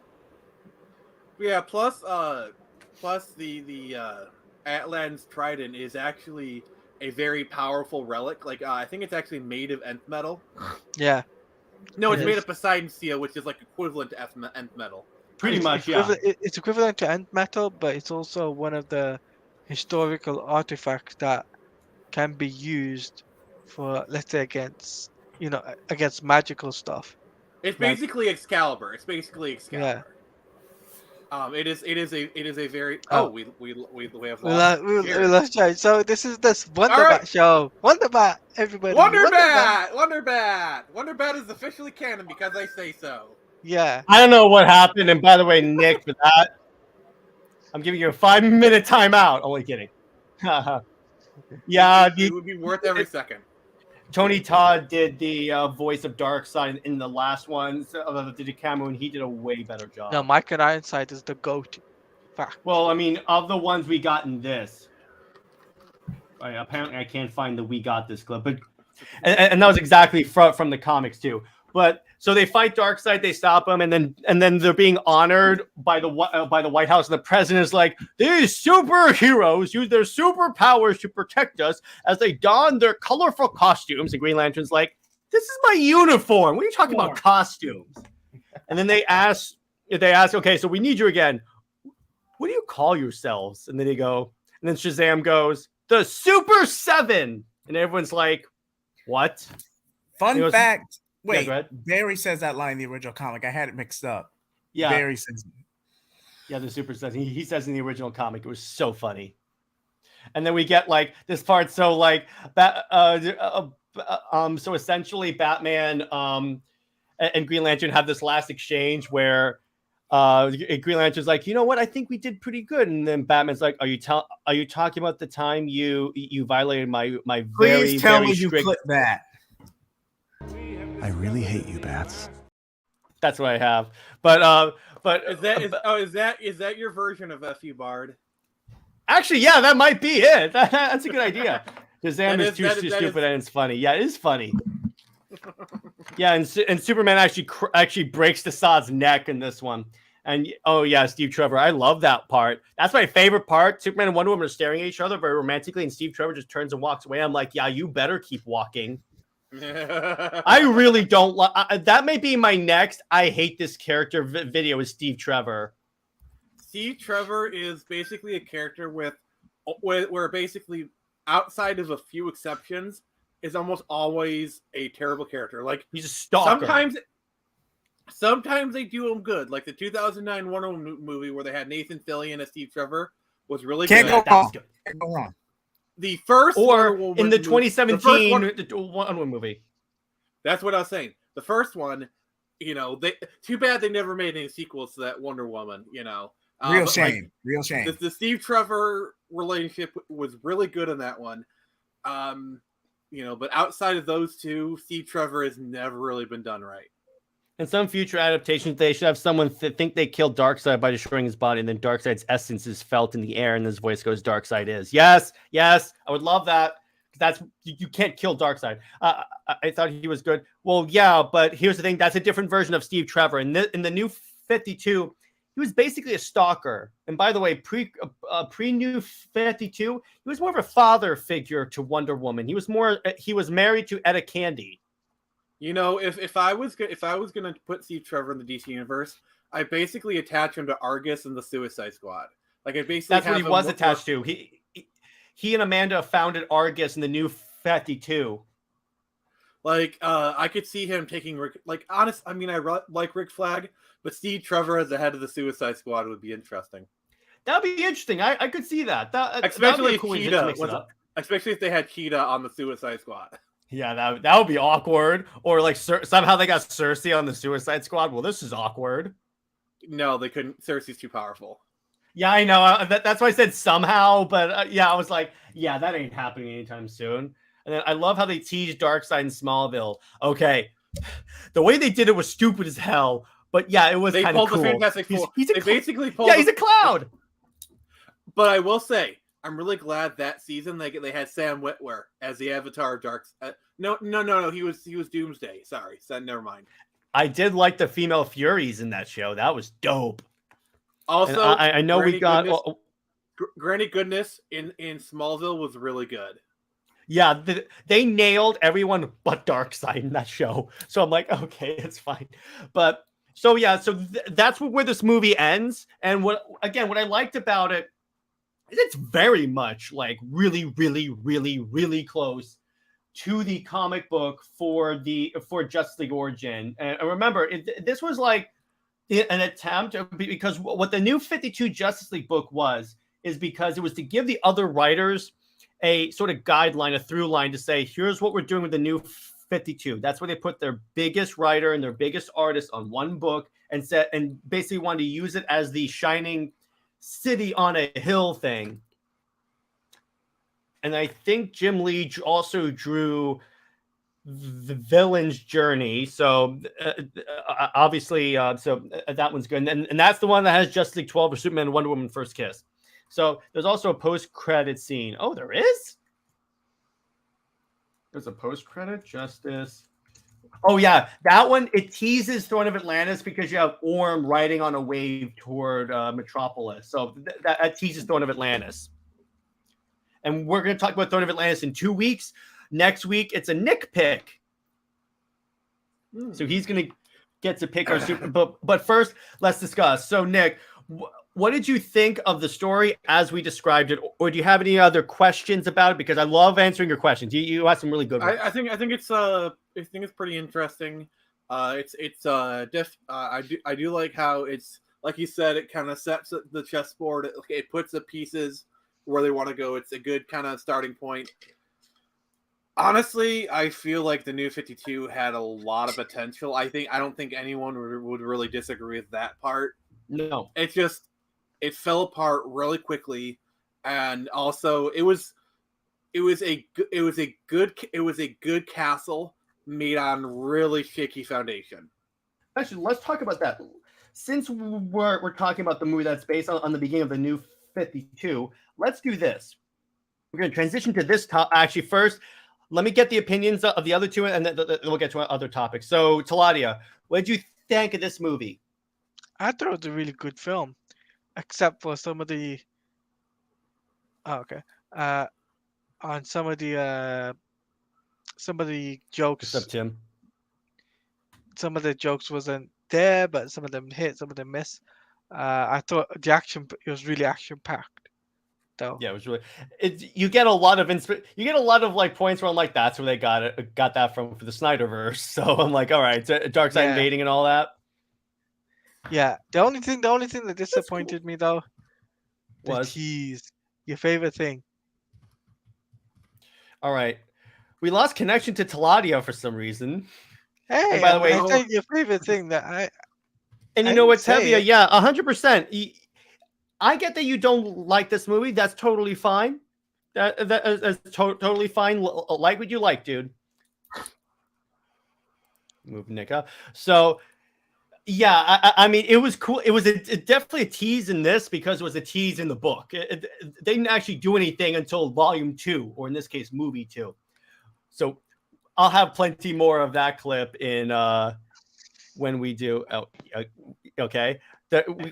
Yeah. Plus the Atlantis Trident is actually a very powerful relic. Like I think it's actually made of nth metal. Yeah. No, it's made of Poseidon steel, which is like equivalent to nth metal. Pretty much, yeah. It's equivalent to nth metal, but it's also one of the historical artifacts that can be used for, let's say, against magical stuff. It's basically Excalibur. Yeah. It is a very we have Let's try. So this is this Wonderbat show. Wonderbat, everybody. Wonderbat is officially canon because I say so. Yeah. I don't know what happened, and by the way, Nick, for that, I'm giving you a 5-minute timeout. Only kidding. Yeah, it would be worth every second. Tony Todd did the voice of Darkseid in the last ones of the DCAMU, and he did a way better job. No, Michael Ironside is the GOAT. Fact. Well, I mean, of the ones we got in this, apparently I can't find the "We Got This" clip, but and that was exactly from the comics too. But So they fight Darkseid, they stop him, and then they're being honored by the White House, and the president is like, these superheroes use their superpowers to protect us as they don their colorful costumes. And Green Lantern's like, this is my uniform. What are you talking about costumes? And then they ask, okay, so we need you again. What do you call yourselves? And then and then Shazam goes, the Super Seven. And everyone's like, what? Fun fact. Wait, yeah, Barry says that line in the original comic. I had it mixed up. Yeah. Barry says. Yeah, the Super says he says in the original comic. It was so funny. And then we get like this part. So like, so essentially Batman and Green Lantern have this last exchange where Green Lantern's like, you know what? I think we did pretty good. And then Batman's like, are you talking about the time you violated my Please tell me strict... you clip that. I really hate you, Bats. That's what I have. But is that your version of F.U. Bard? Actually, yeah, that might be it. That's a good idea. Shazam is too stupid and it's funny. Yeah, it is funny. Yeah, and Superman actually breaks Desaad's neck in this one. And oh yeah, Steve Trevor, I love that part. That's my favorite part. Superman and Wonder Woman are staring at each other very romantically, and Steve Trevor just turns and walks away. I'm like, yeah, you better keep walking. I really don't like that. May be my next I hate this character video is Steve Trevor. Steve Trevor is basically a character where basically outside of a few exceptions is almost always a terrible character. Like he's a stalker. Sometimes they do him good. Like the 2009 Wonder Woman movie where they had Nathan Fillion as Steve Trevor was really good. Can't go wrong. The first or Wonder Woman in the 2017 Wonder Woman movie. That's what I was saying. The first one, too bad they never made any sequels to that Wonder Woman. Real shame. The Steve Trevor relationship was really good in that one. But outside of those two, Steve Trevor has never really been done right. In some future adaptations, they should have someone think they killed Darkseid by destroying his body, and then Darkseid's essence is felt in the air, and his voice goes, "Darkseid is." Yes, I would love that. That's you can't kill Darkseid. I thought he was good. Well, yeah, but here's the thing: that's a different version of Steve Trevor. In the New 52, he was basically a stalker. And by the way, pre New 52, he was more of a father figure to Wonder Woman. He was married to Etta Candy. If I was gonna put Steve Trevor in the DC universe, I basically attach him to Argus and the Suicide Squad. Like I basically that's what he was attached to. He and Amanda founded Argus in the New 52. Like I could see him taking Rick. Like honest, I mean I like Rick Flag, but Steve Trevor as the head of the Suicide Squad would be interesting. That'd be interesting. I could see that. Especially if Cheetah especially if they had Cheetah on the Suicide Squad. Yeah, that would be awkward. Or like somehow they got Cersei on the Suicide Squad. Well, this is awkward. No, they couldn't. Cersei's too powerful. Yeah, I know. That's why I said somehow. But I was like, yeah, that ain't happening anytime soon. And then I love how they teased Darkseid in Smallville. Okay, the way they did it was stupid as hell. But yeah, it was kind of cool. They pulled the Fantastic Four. He's a cloud. But I will say, I'm really glad that season they had Sam Witwer as the Avatar of Darkseid. No. He was Doomsday. Sorry, never mind. I did like the female Furies in that show. That was dope. Also, I know we got Granny Goodness in Smallville was really good. Yeah, they nailed everyone but Darkseid in that show. So I'm like, okay, it's fine. But so that's where this movie ends. And what I liked about it. It's very much like really, really, really, really close to the comic book for Justice League Origin. And remember, this was like an attempt because what the New 52 Justice League book is because it was to give the other writers a sort of guideline, a through line to say, here's what we're doing with the New 52. That's where they put their biggest writer and their biggest artist on one book and basically wanted to use it as the shining city on a hill thing. And I think Jim Lee also drew the villain's journey. So obviously, that one's good. And that's the one that has Justice League 12 or Superman and Wonder Woman first kiss. So there's also a post-credit scene. Oh, there is? There's a post-credit Justice Oh yeah, that one it teases Throne of Atlantis because you have Orm riding on a wave toward Metropolis, so that teases Throne of Atlantis. And we're going to talk about Throne of Atlantis in 2 weeks. Next week, it's a Nick pick, so he's going to get to pick our super. But first, let's discuss. So Nick, what did you think of the story as we described it, or do you have any other questions about it? Because I love answering your questions. You have some really good ones. I think it's pretty interesting. I do like how it's, like you said, it kind of sets the chessboard. It puts the pieces where they want to go. It's a good kind of starting point. Honestly, I feel like the New 52 had a lot of potential. I don't think anyone would really disagree with that part. No, it fell apart really quickly, and also it was a good castle made on really shaky foundation. Actually, let's talk about that. Since we're talking about the movie that's based on the beginning of the New 52, let's do this. We're going to transition to this top. Actually, first, let me get the opinions of the other two, and then we'll get to other topics. So, Teladia, what did you think of this movie? I thought it was a really good film, except for some of the. Oh, okay. On some of the jokes. Except Tim. Some of the jokes wasn't there, but some of them hit, some of them miss. I thought the action, it was really action packed, though. Yeah, it was really. You get a lot of you get a lot of like points where I'm like, that's where they got that from for the Snyderverse. So I'm like, all right, Dark Side invading and all that. Yeah, the only thing that disappointed me though was tease. Your favorite thing. All right, we lost connection to Teladia for some reason. Hey, and by the way, I think your favorite thing that I. And you know what, Tevia? Yeah, 100%. I get that you don't like this movie. That's totally fine. That's totally fine. Like what you like, dude. Move Nick up. So, yeah, I mean, it was cool. It was definitely a tease in this because it was a tease in the book. They didn't actually do anything until volume 2, or in this case, movie 2. So I'll have plenty more of that clip in when we do. Oh, okay.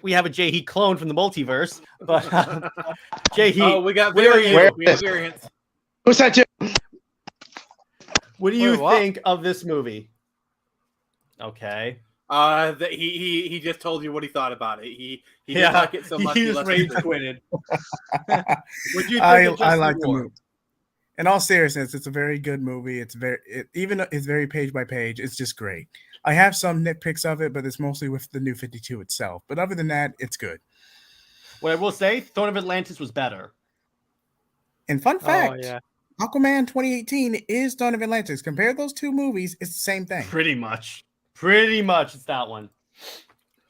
We have a JJheat clone from the multiverse, but JJheat. Oh, we got variants. Who's that? What do you think of this movie? Okay. He just told you what he thought about it. He didn't like it so much. He just rage quitted. What you think? I like the movie. In all seriousness, it's a very good movie. It's very page by page. It's just great. I have some nitpicks of it, but it's mostly with the New 52 itself. But other than that, it's good. What I will say, Throne of Atlantis was better. And fun fact, Aquaman 2018 is Throne of Atlantis. Compare those two movies, it's the same thing. Pretty much, it's that one.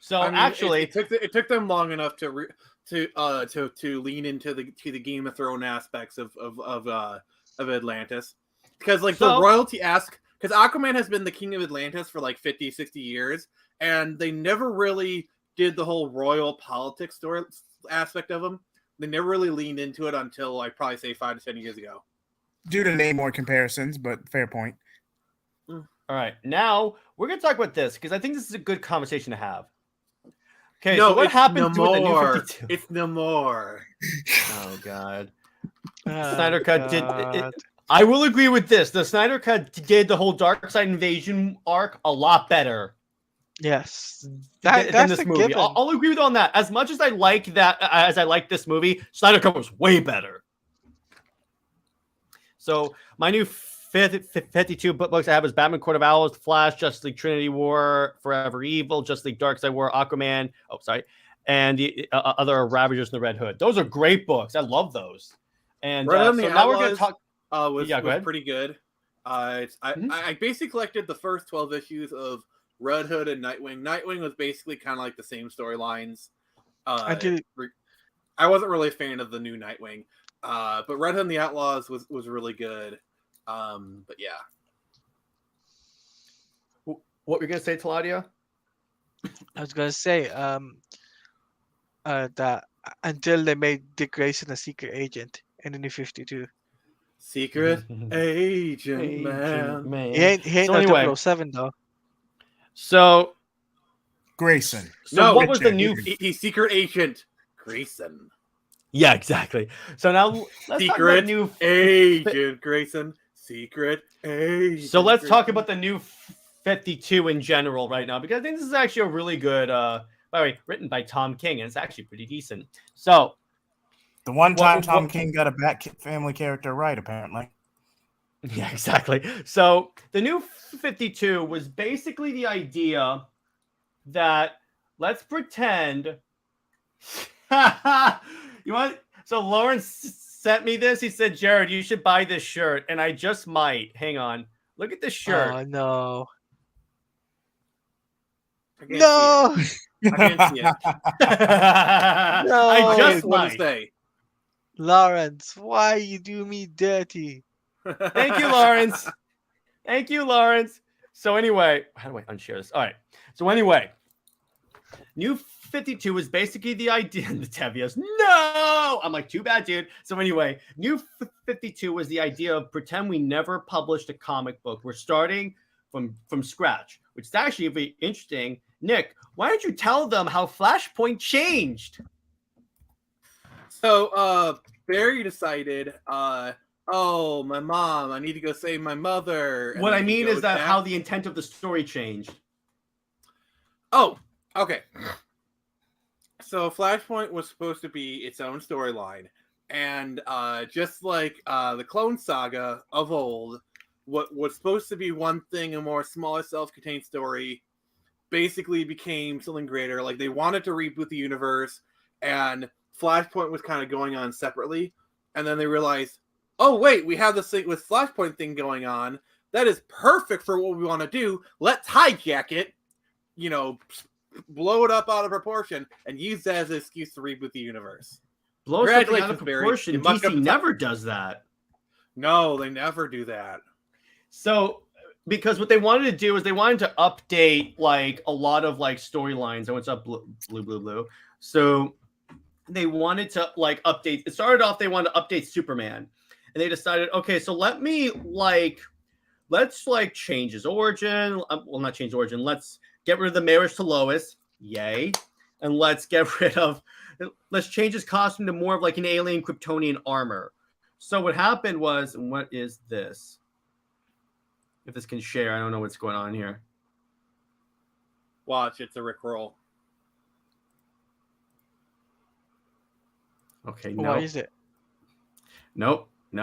So I mean, actually, it took them long enough to lean into the Game of Thrones aspects of Atlantis, because like the royalty because Aquaman has been the king of Atlantis for like 50, 60 years, and they never really did the whole royal politics story aspect of him. They never really leaned into it until I'd probably say 5 to 10 years ago. Due to Namor comparisons, but fair point. All right, now we're going to talk about this because I think this is a good conversation to have. Okay, so what happens to the New 52? It's Namor. Oh, God. Snyder Cut did it. I will agree with this. The Snyder Cut did the whole Dark Side invasion arc a lot better. Yes, than this movie. I'll agree with you on that. As much as I like that, as I like this movie, Snyder Cut was way better. So my new 52 books I have is Batman: Court of Owls, Flash, Justice League Trinity War, Forever Evil, Justice League Dark Side War, Aquaman. Oh, sorry, and the other Ravagers and the Red Hood. Those are great books. I love those. And so now we're going to talk. Was pretty good. I basically collected the first 12 issues of Red Hood and Nightwing. Nightwing was basically kind of like the same storylines. I wasn't really a fan of the new Nightwing, but Red Hood and the Outlaws was really good. But yeah. What were you gonna say, Teladia? I was gonna say that until they made Dick Grayson a secret agent in the New 52. Secret Agent Man. He ain't So no anyway. 007 though. So Grayson. So what was the new? He's Secret Agent Grayson. Yeah, exactly. So now let's talk about new Agent Grayson. Secret Agent. So let's talk about the new 52 in general right now, because I think this is actually a really good. By the way, written by Tom King, and it's actually pretty decent. So the one time Tom King got a Bat Family character right, apparently. Yeah, exactly. So the new 52 was basically the idea that let's pretend. You want? So Lawrence sent me this. He said, "Jared, you should buy this shirt," and I just might. Hang on. Look at this shirt. Oh no. No. I can't see it. No. I just want might. to say. Lawrence, why you do me dirty? Thank you, Lawrence. Thank you, Lawrence. So anyway, how do I unshare this? All right. So anyway, new 52 is basically the idea. And the Tevia's, no! I'm like, too bad, dude. So anyway, new 52 was the idea of pretend we never published a comic book. We're starting from scratch, which is actually very interesting. Nick, why don't you tell them how Flashpoint changed? So Barry decided, oh, my mom, I need to go save my mother. What I mean is that how the intent of the story changed. Oh, okay. So Flashpoint was supposed to be its own storyline. And just like the Clone Saga of old, what was supposed to be one thing, a more smaller self-contained story, basically became something greater. Like they wanted to reboot the universe, and Flashpoint was kind of going on separately. And then they realized, oh, wait, we have this thing with Flashpoint thing going on. That is perfect for what we want to do. Let's hijack it, blow it up out of proportion, and use that as an excuse to reboot the universe. Blow something out of proportion. DC never does that. No, they never do that. So, because what they wanted to do is they wanted to update like a lot of like storylines. And what's up, blue? So they wanted to like update. It started off they wanted to update Superman, and they decided, okay, so let's change his origin. Well, not change origin. Let's get rid of the marriage to Lois. Yay. And let's change his costume to more of like an alien Kryptonian armor. So what happened was, and what is this? If this can share, I don't know what's going on here. Watch, it's a Rickroll. Okay, no. What is it? Nope. You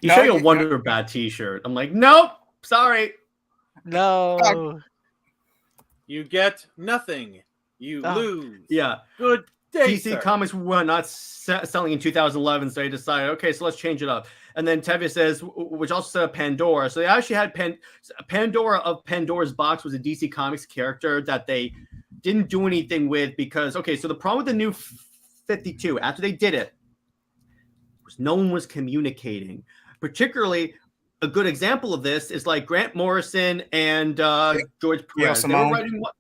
show you a Wonder Bad t-shirt. I'm like, nope, sorry. No. You get nothing. You lose. Yeah. Good day, DC Comics were not selling in 2011, so they decided, okay, so let's change it up. And then Tevye says, which also set up Pandora. So they actually had Pandora of Pandora's Box was a DC Comics character that they didn't do anything with because, okay, so the problem with the new 52, after they did it, was no one was communicating. Particularly, a good example of this is like Grant Morrison and George Perez. They were writing what?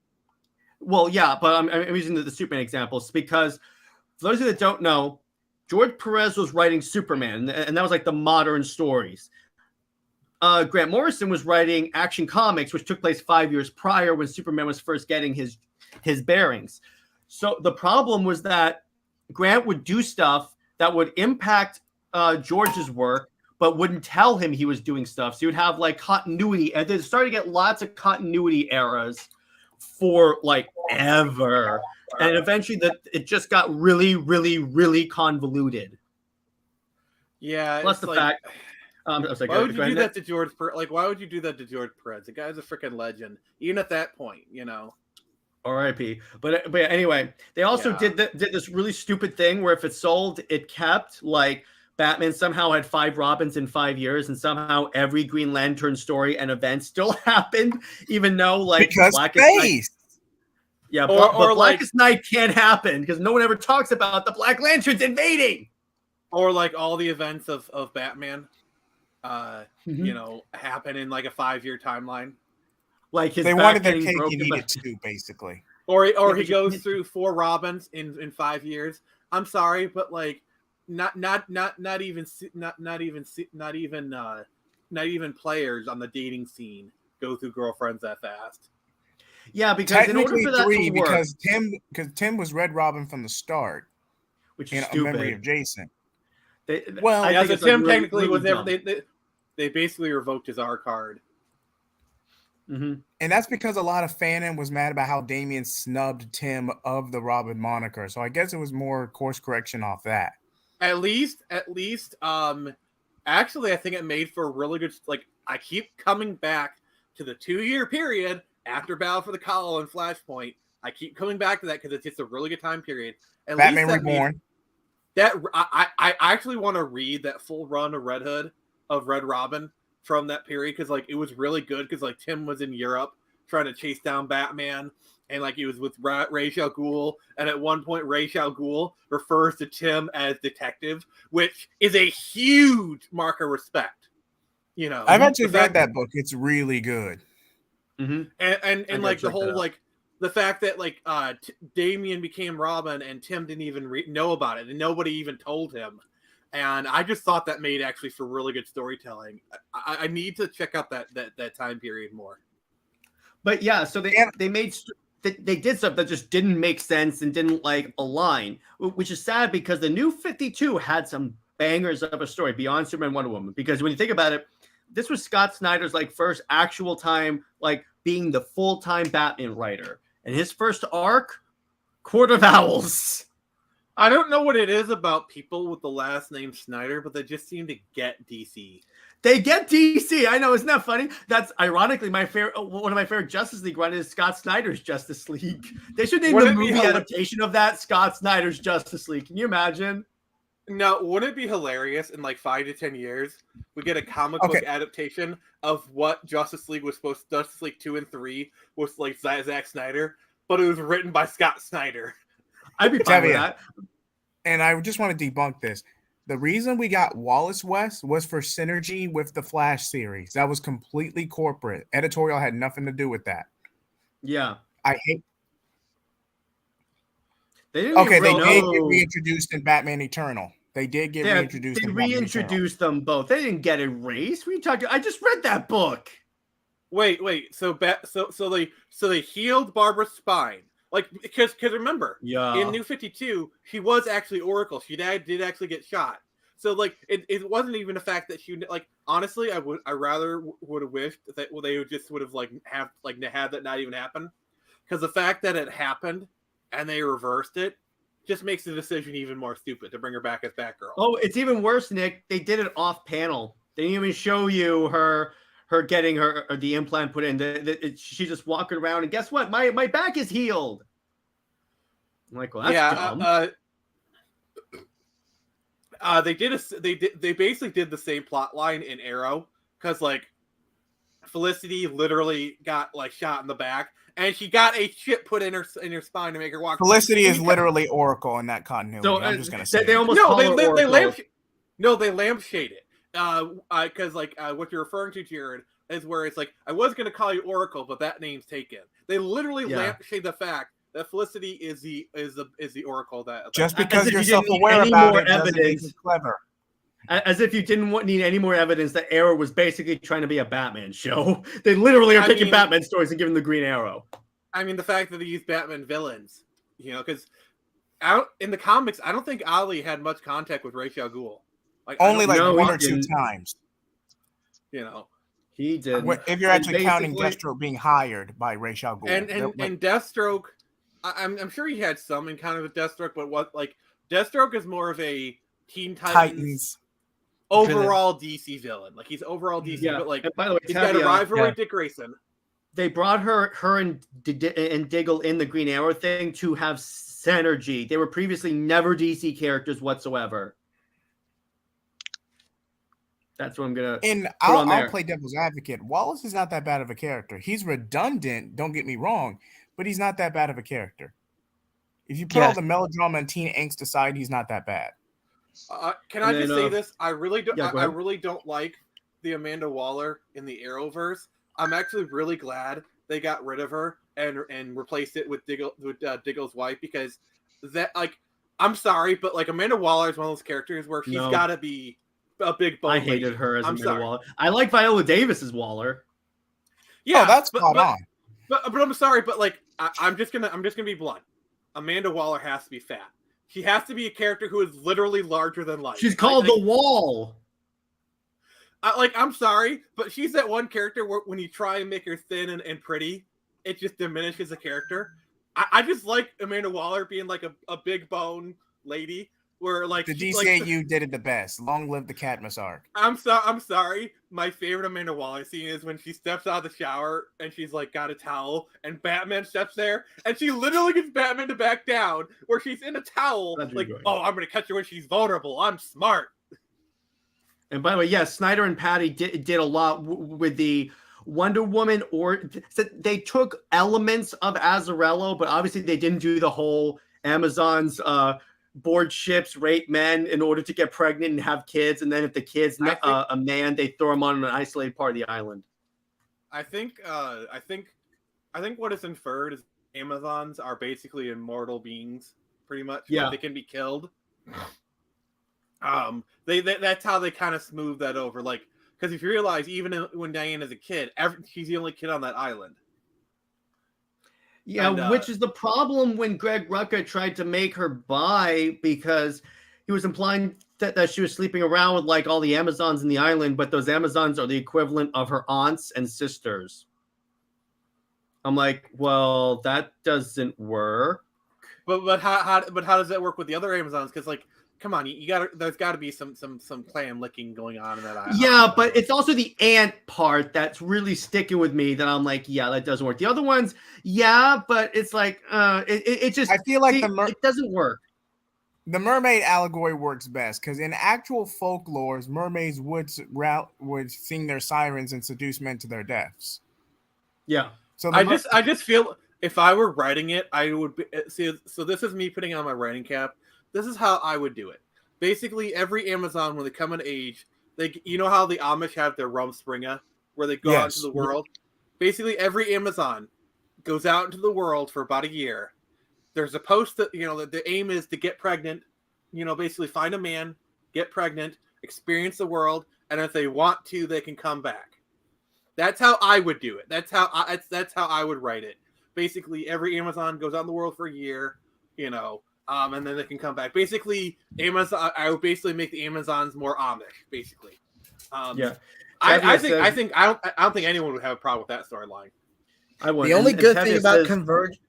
Well, yeah, but I'm using the Superman examples because for those of you that don't know, George Perez was writing Superman, and that was like the modern stories. Grant Morrison was writing Action Comics, which took place 5 years prior when Superman was first getting his bearings. So the problem was that Grant would do stuff that would impact George's work, but wouldn't tell him he was doing stuff. So you would have like continuity, and they started to get lots of continuity errors for like ever. And eventually it just got really, really, really convoluted. Yeah. Plus the fact. Why would you do that to George Perez? Like, why would you do that to George Perez? The guy's a freaking legend, even at that point, R.I.P. But anyway, they also did this really stupid thing where if it sold, it kept. Like Batman somehow had 5 Robins in 5 years, and somehow every Green Lantern story and event still happened, even though like Blackest Night. Yeah, but Blackest Night can't happen because no one ever talks about the Black Lanterns invading. Or like all the events of Batman, happen in like a 5-year timeline. Like they wanted their cake and eat it too, basically. Or he goes through 4 Robins in 5 years. I'm sorry, but like not even players on the dating scene go through girlfriends that fast. Yeah, because in order Technically for that three, to work, because Tim was Red Robin from the start which in is A stupid. Memory of Jason. Well, I Yeah, think so it's like Tim really, technically really was never. dumb. They basically revoked his R card. Mm-hmm. And that's because a lot of fandom was mad about how Damian snubbed Tim of the Robin moniker. So I guess it was more course correction off that. At least, actually, I think it made for a really good. Like, I keep coming back to the 2-year period after Battle for the Call and Flashpoint. I keep coming back to that because it's just a really good time period. At Batman least Reborn. I actually want to read that full run of Red Robin from that period, because like it was really good, because like Tim was in Europe trying to chase down Batman, and like he was with Ra's al Ghul, and at one point Ra's al Ghul refers to Tim as detective, which is a huge mark of respect. You know, I've actually read that book. It's really good. Mm-hmm. And like the whole like the fact that like Damian became Robin and Tim didn't even know about it, and nobody even told him. And I just thought that made actually for really good storytelling. I need to check out that time period more. But yeah, so they did stuff that just didn't make sense and didn't like align, which is sad, because the New 52 had some bangers of a story beyond Superman, Wonder Woman. Because when you think about it, this was Scott Snyder's like first actual time like being the full-time Batman writer, and his first arc, Court of Owls. I don't know what it is about people with the last name Snyder, but they just seem to get DC. They get DC. I know, isn't that funny? That's ironically one of my favorite Justice League run is Scott Snyder's Justice League. They should name the movie adaptation of that Scott Snyder's Justice League. Can you imagine? No, wouldn't it be hilarious in like 5 to 10 years we get a comic book adaptation of what Justice League 2 and 3 was like Zack Snyder, but it was written by Scott Snyder. I'd be fine with that. And I just want to debunk this. The reason we got Wallace West was for synergy with the Flash series. That was completely corporate. Editorial had nothing to do with that. Yeah. I hate. They did get reintroduced in Batman Eternal. They did get reintroduced. They reintroduced them both. They didn't get erased. What are you talking? I just read that book. Wait. So they healed Barbara's spine. Like, because remember, in New 52, she was actually Oracle. She did actually get shot. So like, it wasn't even a fact that she like. Honestly, I rather would have wished that they would have had that not even happen, because the fact that it happened and they reversed it just makes the decision even more stupid to bring her back as Batgirl. Oh, it's even worse, Nick. They did it off panel. They didn't even show you her getting the implant put in. She's just walking around, and guess what? My back is healed. I'm like, well, that's dumb. They basically did the same plot line in Arrow, because like Felicity literally got like shot in the back, and she got a chip put in her spine to make her walk. Felicity is literally Oracle in that continuity. So, I'm just gonna say they almost they lampshade it. Because what you're referring to, Jared, is where it's like, I was going to call you Oracle, but that name's taken. They literally lampshade the fact that Felicity is the Oracle. That just because you're self-aware about it doesn't make it clever. As if you didn't need any more evidence that Arrow was basically trying to be a Batman show. They literally are taking Batman stories and giving the Green Arrow. I mean, the fact that they use Batman villains, because in the comics, I don't think Ali had much contact with Ra's al Ghul. Only one or two times. He did. If you're actually counting Deathstroke being hired by Ra's al Ghul. And Deathstroke, I'm sure he had some encounter with Deathstroke, but Deathstroke is more of a Teen Titans overall DC villain. Like, he's overall DC, but like, by the way, he's got a rivalry with Dick Grayson. They brought her and Diggle in the Green Arrow thing to have synergy. They were previously never DC characters whatsoever. That's what I'm gonna. And I'll play devil's advocate. Wallace is not that bad of a character. He's redundant. Don't get me wrong, but he's not that bad of a character. If you put all the melodrama and teen angst aside, he's not that bad. Can I just say this? I really don't. I really don't like the Amanda Waller in the Arrowverse. I'm actually really glad they got rid of her and replaced it with Diggle's wife, because that I'm sorry, but like Amanda Waller is one of those characters where she's got to be a big bone. I hated her as I'm Amanda sorry. Waller. I like Viola Davis as Waller. Yeah, that's spot on. But I'm sorry, but like I'm just gonna be blunt. Amanda Waller has to be fat. She has to be a character who is literally larger than life. She's called the Wall. I'm sorry, but she's that one character where when you try and make her thin and pretty, it just diminishes the character. I just like Amanda Waller being like a big bone lady. Where like the DCAU did it the best. Long live the Cadmus arc. I'm sorry. My favorite Amanda Waller scene is when she steps out of the shower and she's like got a towel and Batman steps there and she literally gets Batman to back down where she's in a towel. I'm gonna catch her when she's vulnerable. I'm smart. And by the way, yes, Snyder and Patty did a lot with the Wonder Woman, or so they took elements of Azzarello, but obviously they didn't do the whole Amazon's board ships, rape men in order to get pregnant and have kids, and then if the kid's a man, they throw him on an isolated part of the island. I think what is inferred is Amazons are basically immortal beings, pretty much. Yeah, they can be killed. That's how they kind of smooth that over, like, because if you realize, even when Diane is a kid, she's the only kid on that island. Yeah, and, which is the problem when Greg Rucka tried to make her bi, because he was implying that she was sleeping around with like all the Amazons in the island, but those Amazons are the equivalent of her aunts and sisters. I'm like, well, that doesn't work. But how does that work with the other Amazons? Because like, come on, there's got to be some clan licking going on in that island. Yeah, but it's also the ant part that's really sticking with me. That I'm like, yeah, that doesn't work. The other ones, yeah, but it's like, it just. I feel like it doesn't work. The mermaid allegory works best because in actual folklores, mermaids would sing their sirens and seduce men to their deaths. Yeah. So I just feel if I were writing it, I would be, see. So this is me putting on my writing cap. This is how I would do it. Basically, every Amazon, when they come of age, you know how the Amish have their Rumspringa, where they go out into the world? Basically, every Amazon goes out into the world for about a year. There's a post that, the aim is to get pregnant, basically find a man, get pregnant, experience the world, and if they want to, they can come back. That's how I would do it. That's how I would write it. Basically, every Amazon goes out in the world for a year, and then they can come back. Basically, I would basically make the Amazons more Amish. Basically, yeah. I don't think anyone would have a problem with that storyline. I would. The only good thing about Converge,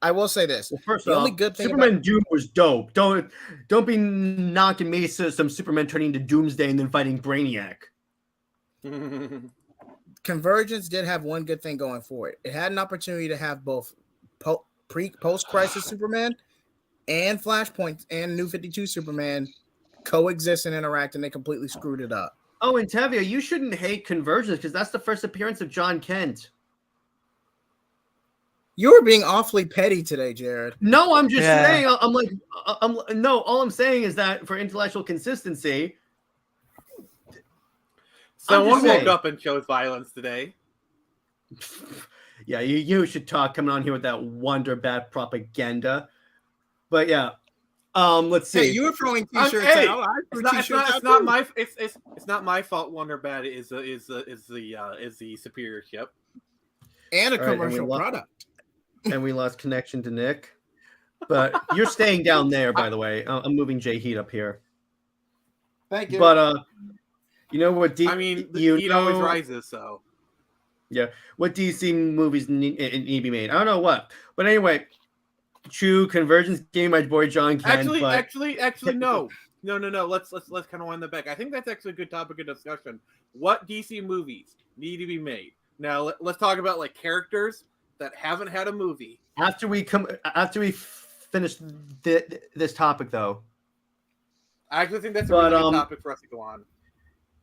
I will say this. Well, first the off, only good thing Superman Doom was dope. Don't be knocking me some Superman turning into Doomsday and then fighting Brainiac. Convergence did have one good thing going for it. It had an opportunity to have both post-crisis Superman and Flashpoint and New 52 Superman coexist and interact, and they completely screwed it up. Oh, and Tevia, you shouldn't hate Convergence because that's the first appearance of John Kent. You were being awfully petty today, Jared. No, I'm just saying. All I'm saying is that for intellectual consistency. Someone woke up and chose violence today. Yeah, you should talk coming on here with that Wonder Bat propaganda. But yeah, let's see. Hey, you were throwing t-shirts out. It's not my fault. Wonder Bat is the superior ship and a commercial product. And we lost connection to Nick. But you're staying down there, by the way. I'm moving JJheat up here. Thank you. But you know what? The heat always rises. So yeah, what DC movies need to be made? I don't know what, but anyway, true Convergence game. My boy John Kent. Actually, no. Let's kind of wind that back. I think that's actually a good topic of discussion. What DC movies need to be made? Now let's talk about like characters that haven't had a movie. After we finish this topic, though. I actually think that's a really good topic for us to go on.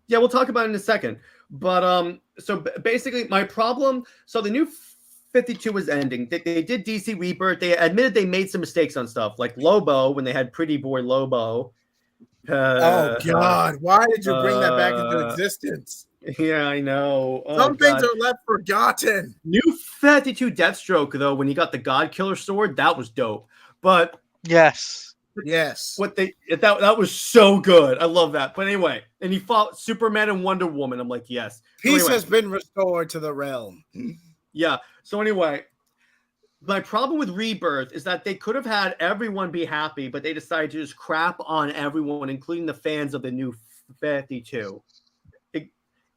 Yeah, we'll talk about it in a second. But so basically, my problem. So the New 52 was ending. They did DC Rebirth. They admitted they made some mistakes on stuff, like Lobo when they had Pretty Boy Lobo. Oh God! Why did you bring that back into existence? Yeah, I know. Some things are left forgotten. New 52 Deathstroke, though, when he got the God Killer sword, that was dope. But yes, Yes. What that was so good. I love that. But anyway, and he fought Superman and Wonder Woman. I'm like, yes. Peace anyway, has been restored to the realm. Yeah. So anyway, my problem with Rebirth is that they could have had everyone be happy, but they decided to just crap on everyone, including the fans of the New 52,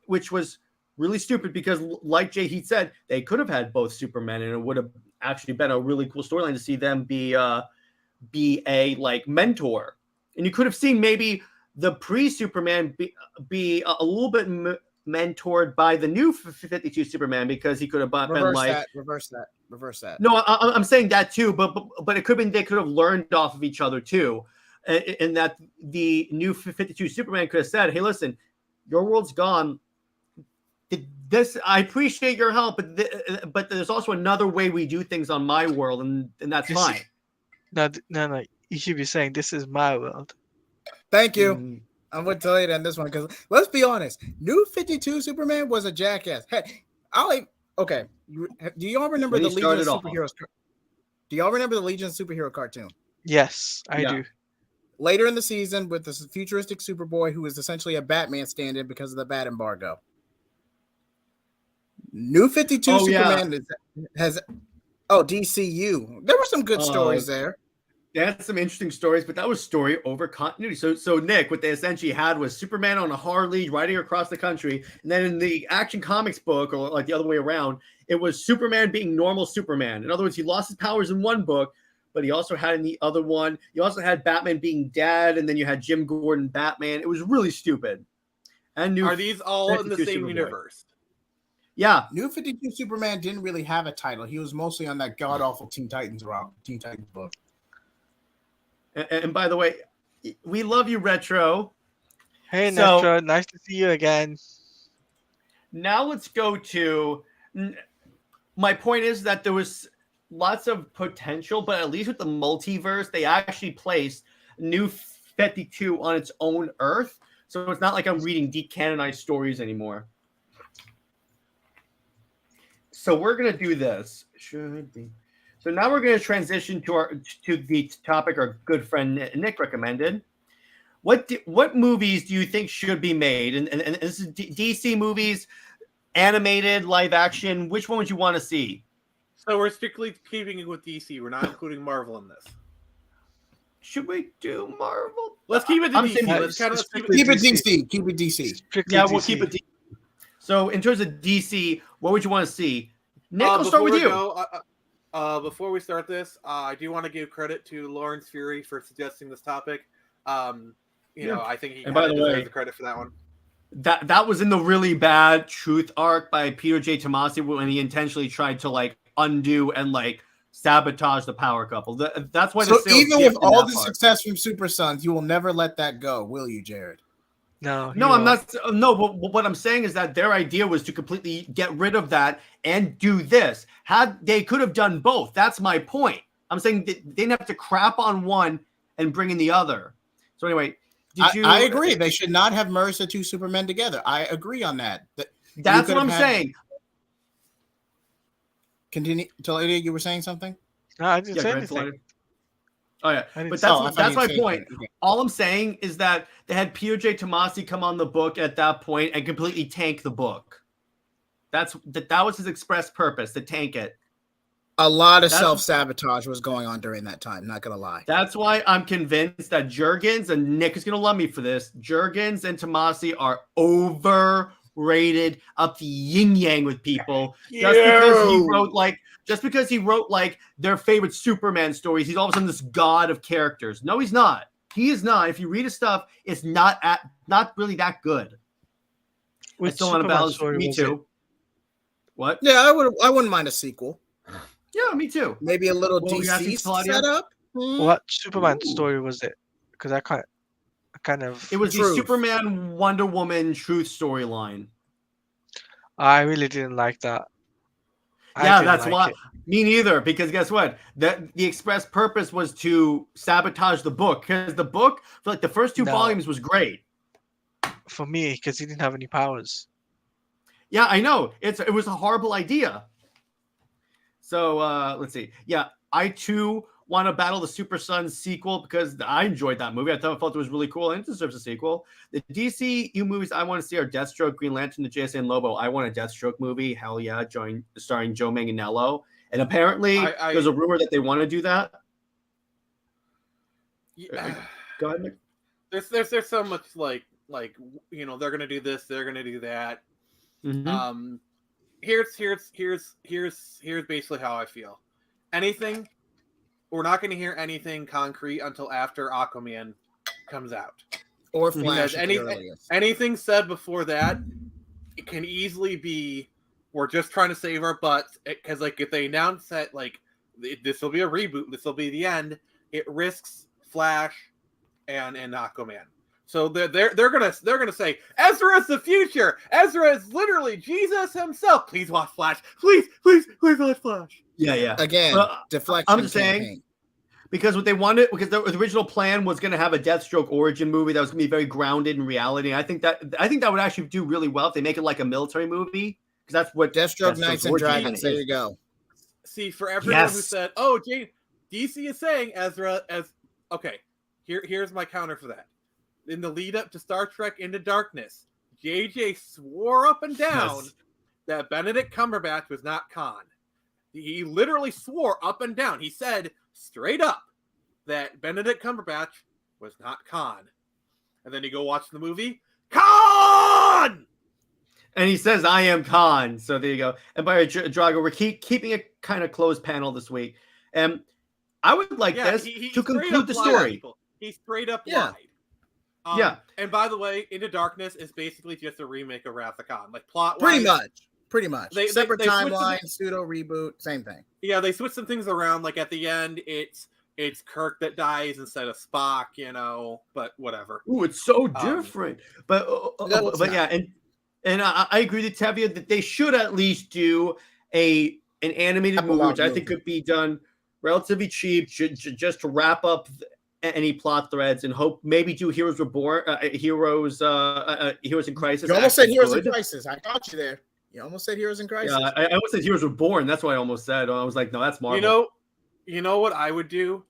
which was really stupid because, like JJheat said, they could have had both Supermen, and it would have actually been a really cool storyline to see them be a like mentor, and you could have seen maybe the pre-Superman be a little bit mentored by the new 52 Superman, because he could have been like reverse that. No, I'm saying that too, but it could have been they could have learned off of each other too, and that the new 52 Superman could have said, "Hey, listen, your world's gone. This I appreciate your help, but there's also another way we do things on my world, and that's fine." No. You should be saying, "This is my world." Thank you. I'm going to tell you that in this one, because let's be honest, New 52 Superman was a jackass. Hey, okay. Do y'all remember the Legion of Superheroes? Do y'all remember the Legion of Superhero cartoon? Yes, I do. Later in the season, with this futuristic Superboy who is essentially a Batman stand-in because of the Bat embargo. New 52 Superman has DCU. There were some good stories there. They had some interesting stories, but that was story over continuity. So Nick, what they essentially had was Superman on a Harley riding across the country, and then in the Action Comics book, or like the other way around, it was Superman being normal Superman. In other words, he lost his powers in one book, but he also had in the other one, you also had Batman being dad, and then you had Jim Gordon Batman. It was really stupid. And Are these all in the same universe? Yeah. New 52 Superman didn't really have a title. He was mostly on that god-awful Teen Titans book. And by the way, we love you, Retro. Hey, Retro, nice to see you again. Now let's go to my point is that there was lots of potential, but at least with the multiverse, they actually placed New 52 on its own Earth. So it's not like I'm reading decanonized stories anymore. So we're going to do this. Should be. So now we're going to transition to the topic our good friend Nick recommended. What movies do you think should be made? And this is DC movies, animated, live action. Which one would you want to see? So we're strictly keeping it with DC. We're not including Marvel in this. Should we do Marvel? Let's keep it to DC. Let's keep it DC. Keep it DC. Strictly yeah, DC. we'll keep it DC. So in terms of DC, what would you want to see? Nick, I'll start with you. Before we start this, I do want to give credit to Lawrence Fury for suggesting this topic. You know, I think he deserves the credit for that one. That was in the really bad Truth arc by Peter J. Tomasi when he intentionally tried to like undo and like sabotage the power couple. That's why. So even with all the success from Super Sons, you will never let that go, will you, Jared? No, I'm not. No, but what I'm saying is that their idea was to completely get rid of that and do this. They could have done both. That's my point. I'm saying they didn't have to crap on one and bring in the other. So anyway, I agree. They should not have merged the two Supermen together. I agree on that. That's what I'm saying. Continue, Teladia. You were saying something? No, I didn't say anything. Oh yeah, but that's my point. Okay. All I'm saying is that they had Peter J. Tomasi come on the book at that point and completely tank the book. That was his express purpose, to tank it. A lot of self-sabotage was going on during that time, not gonna lie. That's why I'm convinced that Jurgens, and Nick is gonna love me for this, Jurgens and Tomasi are overrated, up the yin-yang with people. Just because he wrote like their favorite Superman stories, he's all of a sudden this god of characters. No, he's not. He is not. If you read his stuff, it's not really that good. Which still want to balance. Me too. What? Yeah, I wouldn't mind a sequel. Yeah, me too. Maybe a little DC setup. What Superman story was it? Because I kind of. It was the Superman Wonder Woman Truth storyline. I really didn't like that. Yeah, that's why. Me neither. Because guess what? The express purpose was to sabotage the book. Because the book, for like the first two volumes, was great. For me, because he didn't have any powers. Yeah, I know. It was a horrible idea. So let's see. Yeah, I too want to battle the Super Sons sequel because I enjoyed that movie. I felt it was really cool and it deserves a sequel. The DCU movies I want to see are Deathstroke, Green Lantern, the JSA, and Lobo. I want a Deathstroke movie. Hell yeah, starring Joe Manganiello. And apparently there's a rumor that they want to do that. Yeah. Go ahead, Nick. There's so much like they're gonna do this, they're gonna do that. Mm-hmm. Here's basically how I feel. We're not going to hear anything concrete until after Aquaman comes out. Or Flash. Anything said before that, it can easily be we're just trying to save our butts. Because if they announce that this will be a reboot, this will be the end, it risks Flash and Aquaman. So they're gonna say Ezra is the future. Ezra is literally Jesus himself. Please watch Flash. Please watch Flash. Yeah. Again, deflection. I'm just saying because what they wanted, because the original plan was going to have a Deathstroke origin movie that was going to be very grounded in reality. I think that would actually do really well if they make it like a military movie, because that's what Deathstroke Knights and Dragons. There you go. See, for everyone who said, "Oh, DC is saying Ezra as okay," here's my counter for that. In the lead up to Star Trek Into Darkness, JJ swore up and down that Benedict Cumberbatch was not Khan. He literally swore up and down. He said straight up that Benedict Cumberbatch was not Khan. And then you go watch the movie, Khan! And he says, I am Khan. So there you go. And by Drago, we're keeping a kind of closed panel this week. And I would like this to conclude the story. He straight up lied. And by the way, Into Darkness is basically just a remake of Wrath of Khan. Like plot Pretty much. Separate timeline, pseudo reboot, same thing. Yeah, they switched some things around. Like at the end, it's Kirk that dies instead of Spock, but whatever. Ooh, it's so different. But yeah, and I agree with Tevia that they should at least do an animated movie, which I think could be done relatively cheap, just to wrap up any plot threads, and hope maybe do Heroes Reborn, Heroes in Crisis. You almost said Heroes in Crisis. I got you there. You almost said Heroes in Crisis. Yeah, I almost said Heroes Reborn. That's what I almost said. I was like, no, that's Marvel. You know what I would do?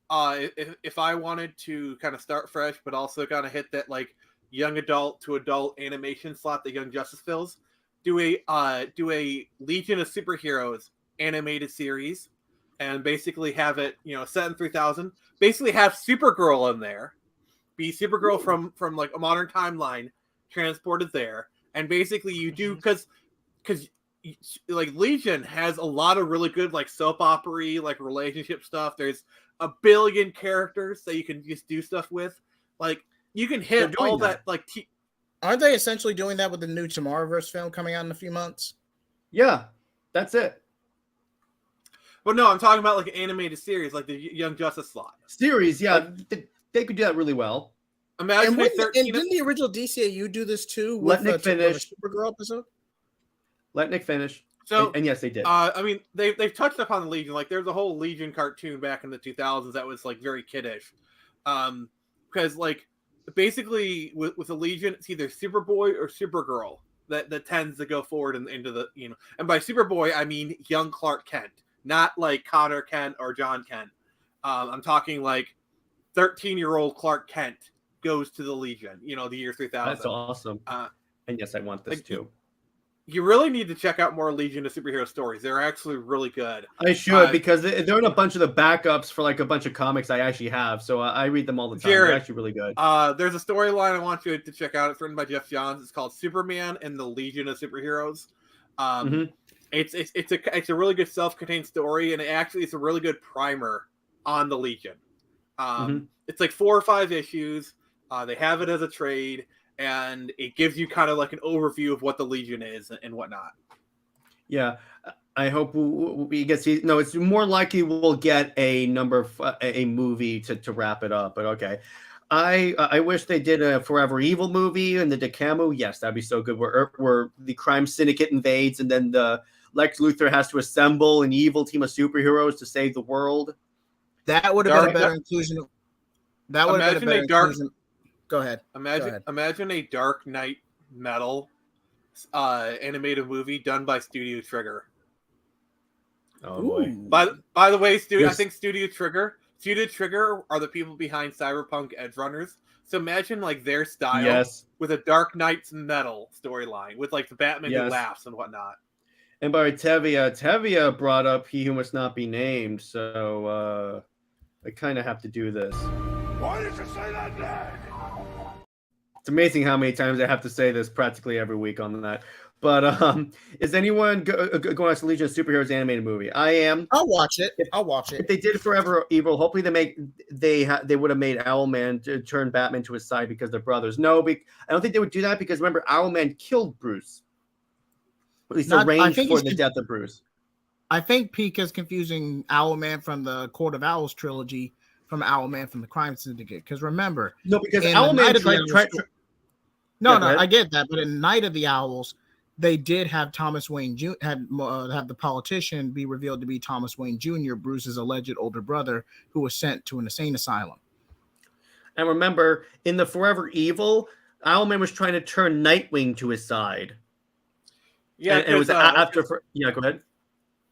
If I wanted to kind of start fresh, but also kind of hit that like young adult to adult animation slot that Young Justice fills, do a Legion of Superheroes animated series, and basically have it, set in 3000. Basically have Supergirl in there, be Supergirl from like a modern timeline, transported there, and basically you do because like Legion has a lot of really good like soap opera like relationship stuff. There's a billion characters that you can just do stuff with. Like you can hit all that like. Aren't they essentially doing that with the new Tomorrowverse film coming out in a few months? Yeah, that's it. But no, I'm talking about like an animated series, like the Young Justice slot series. Yeah, they could do that really well. Imagine didn't the original DCAU do this too? Let Nick finish. Supergirl episode. Let Nick finish. So, and yes, they did. I mean, they've touched upon the Legion. Like, there's a whole Legion cartoon back in the 2000s that was like very kiddish, because like basically with the Legion, it's either Superboy or Supergirl that tends to go forward into the And by Superboy, I mean young Clark Kent. Not like Connor Kent or John Kent. I'm talking like 13-year-old Clark Kent goes to the Legion, the year 3000. That's awesome. And yes, I want this too. You really need to check out more Legion of Superhero stories. They're actually really good. I should, because they're in a bunch of the backups for like a bunch of comics I actually have. So I read them all the time. Jared, they're actually really good. There's a storyline I want you to check out. It's written by Jeff Johns. It's called Superman and the Legion of Superheroes. It's a really good self-contained story, and it's a really good primer on the Legion. It's like 4 or 5 issues. They have it as a trade, and it gives you kind of like an overview of what the Legion is and whatnot. Yeah, I hope we get see. No, it's more likely we'll get a movie to wrap it up. But okay. I wish they did a Forever Evil movie and the DCAMU. Yes, that'd be so good. Where the crime syndicate invades, and then the Lex Luthor has to assemble an evil team of superheroes to save the world. That would have been a better inclusion. That would have been a better inclusion. Go ahead. Imagine a Dark Knight Metal animated movie done by Studio Trigger. Oh boy. By the way, I Yes. think Studio Trigger are the people behind Cyberpunk Edge Runners. So imagine like their style Yes. with a Dark Knight's Metal storyline with like the Batman who Yes. laughs and whatnot. And by Tevia brought up He Who Must Not Be Named, so I kind of have to do this. Why did you say that name? It's amazing how many times I have to say this practically every week on that. But is anyone going to watch the Legion of Superheroes animated movie? I am. I'll watch it. If they did Forever Evil, hopefully they would have made Owlman to turn Batman to his side because they're brothers. No, I don't think they would do that because remember Owlman killed Bruce. At least arranged for the death of Bruce. I think Peak is confusing Owlman from the Court of Owls trilogy from Owlman from the Crime Syndicate. Because remember, no, because Owlman I get that, but in Night of the Owls, they did have Thomas Wayne have the politician be revealed to be Thomas Wayne Jr., Bruce's alleged older brother, who was sent to an insane asylum. And remember, in the Forever Evil, Owlman was trying to turn Nightwing to his side. Yeah, and it was after. Go ahead.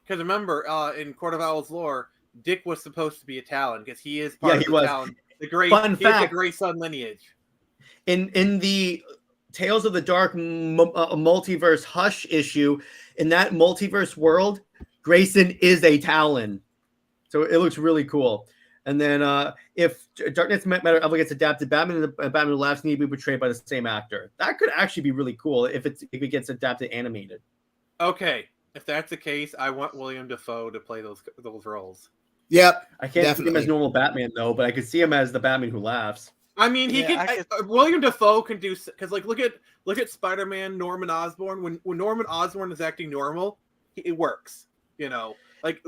Because remember, in Court of Owls lore, Dick was supposed to be a Talon because he is part of the Talon. The Grey Sun lineage. In the Tales of the Dark Multiverse Hush issue, in that multiverse world, Grayson is a Talon. So it looks really cool. And then if Darkness Matter ever gets adapted, Batman and Batman Who Laughs need to be portrayed by the same actor. That could actually be really cool if it gets adapted animated. Okay, if that's the case, I want William Dafoe to play those roles. Yep, I can't see him as normal Batman though, but I could see him as the Batman Who Laughs. I mean, William Dafoe can do because like look at Spider-Man Norman Osborn when Norman Osborn is acting normal, it works. You know, like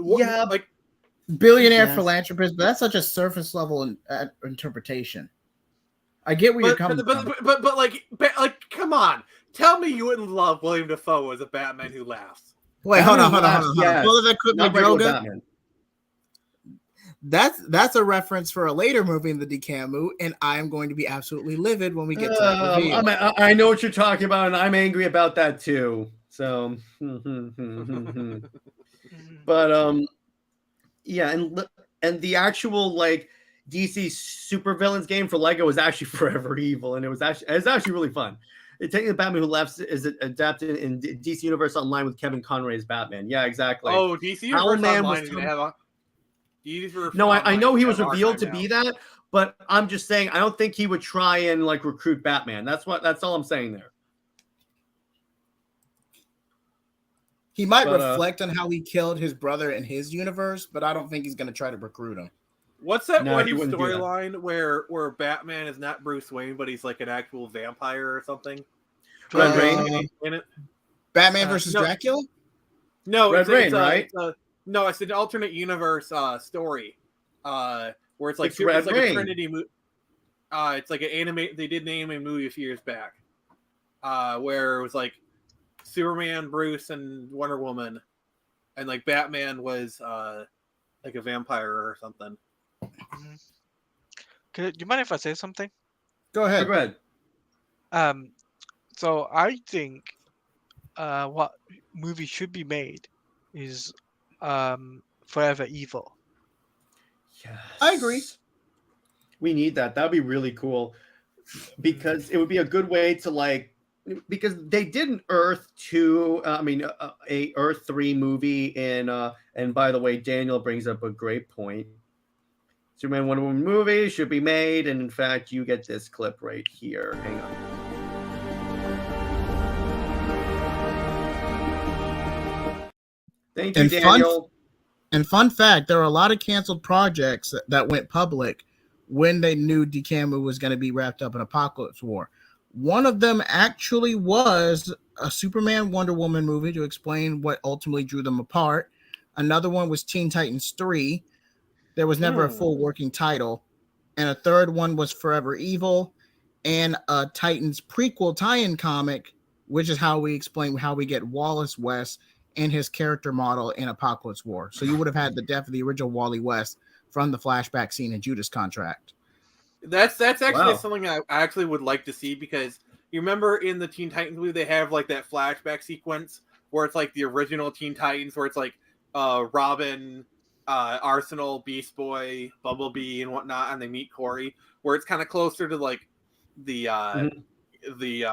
billionaire philanthropist, but that's such a surface level interpretation. I get where you're coming from, but like come on, tell me you wouldn't love William Dafoe as a Batman Who Laughs. Wait, hold on. That's a reference for a later movie in the DCAMU, and I'm going to be absolutely livid when we get to that reveal. I know what you're talking about, and I'm angry about that too. So, but yeah, and the actual like DC supervillains game for Lego was actually Forever Evil, and it was actually really fun. Taking the Batman Who Laughs is adapted in DC Universe Online with Kevin Conroy's Batman. Yeah, exactly. Oh, DC Universe Online is gonna have No, I know he was revealed to be that, but I'm just saying I don't think he would try and like recruit Batman. That's all I'm saying there. He might reflect on how he killed his brother in his universe, but I don't think he's going to try to recruit him. What's that one storyline where Batman is not Bruce Wayne, but he's like an actual vampire or something? Red Rain in it. Batman versus Dracula? No, Red Rain, right? No, it's an alternate universe story where it's like Red it's like Rain. a Trinity movie. It's like an anime. They did name a movie a few years back where it was like Superman, Bruce, and Wonder Woman, and like Batman was like a vampire or something. Do you mind if I say something? Go ahead. Go ahead. So I think what movie should be made is Forever Evil. Yes. I agree. We need that. That'd be really cool because it would be a good way to like because they did an Earth 2, a Earth 3 movie in and by the way, Daniel brings up a great point. Superman Wonder Woman movie should be made, and in fact, you get this clip right here. Hang on. Thank you, Daniel. Fun fact, there are a lot of canceled projects that went public when they knew DCAMU was going to be wrapped up in Apocalypse War. One of them actually was a Superman Wonder Woman movie to explain what ultimately drew them apart. Another one was Teen Titans 3. There was never a full working title. And a third one was Forever Evil and a Titans prequel tie-in comic, which is how we explain how we get Wallace West and his character model in Apocalypse War. So you would have had the death of the original Wally West from the flashback scene in Judas Contract. That's actually something I actually would like to see because you remember in the Teen Titans movie they have like that flashback sequence where it's like the original Teen Titans where it's like Robin, Arsenal, Beast Boy, Bumblebee, and whatnot, and they meet Corey, where it's kind of closer to like the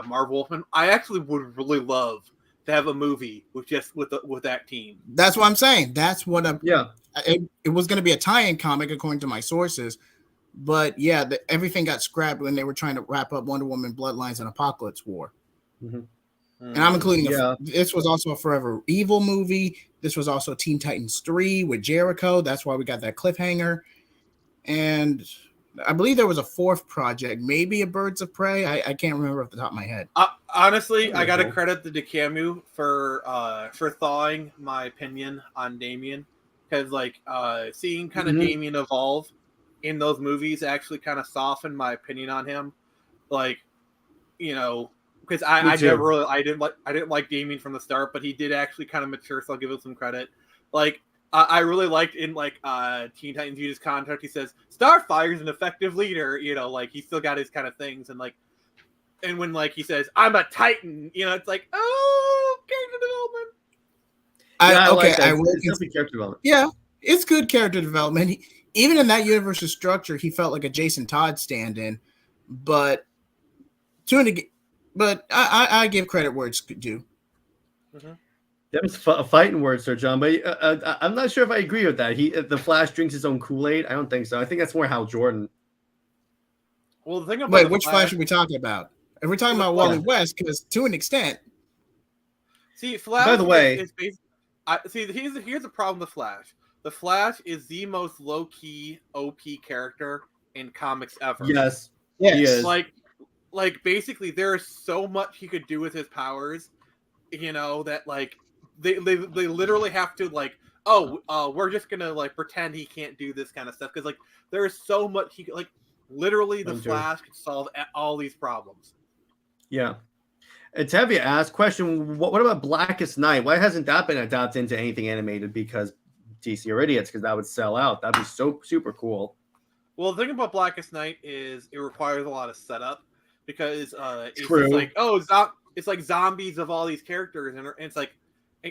Marv Wolfman. I actually would really love to have a movie with that team. That's what I'm saying. That's what I'm. Yeah. It was going to be a tie-in comic according to my sources, but yeah, everything got scrapped when they were trying to wrap up Wonder Woman Bloodlines and Apocalypse War. And I'm including this was also a Forever Evil movie. This was also Teen Titans 3 with Jericho. That's why we got that cliffhanger. And I believe there was a fourth project, maybe a Birds of Prey. I can't remember off the top of my head. Honestly, I got to credit the DCAMU for thawing my opinion on Damian, because like seeing kind of Damian evolve in those movies actually kind of softened my opinion on him. Like, you know, because I didn't like Damian from the start, but he did actually kind of mature, so I'll give him some credit. Like I really liked in like Teen Titans Mutant contract, he says Starfire's an effective leader, you know, like he still got his kind of things, and like, and when like he says I'm a Titan, you know, it's like, oh, character development. I will character development. Yeah, it's good character development. Even in that universe's structure, he felt like a Jason Todd stand-in, but I give credit where it's due. That was a fighting word, Sir John, but I'm not sure if I agree with that. The Flash drinks his own Kool-Aid. I don't think so. I think that's more Hal Jordan. Well, the thing about wait, which Flash are we talking about? Are we talking about Wally West? Because to an extent, see, Flash. By the way, is here's the problem with Flash. The Flash is the most low-key OP character in comics ever. Yes, he is. Like basically, there is so much he could do with his powers, you know, that like they literally have to like, we're just gonna like pretend he can't do this kind of stuff, because like there is so much he like literally the Flash could solve all these problems. Yeah. It's heavy to ask question. What about Blackest Night? Why hasn't that been adapted into anything animated? Because DC are idiots, because that would sell out. That'd be so super cool. Well, the thing about Blackest Night is it requires a lot of setup, because it's True. Just like, it's like zombies of all these characters, and it's like,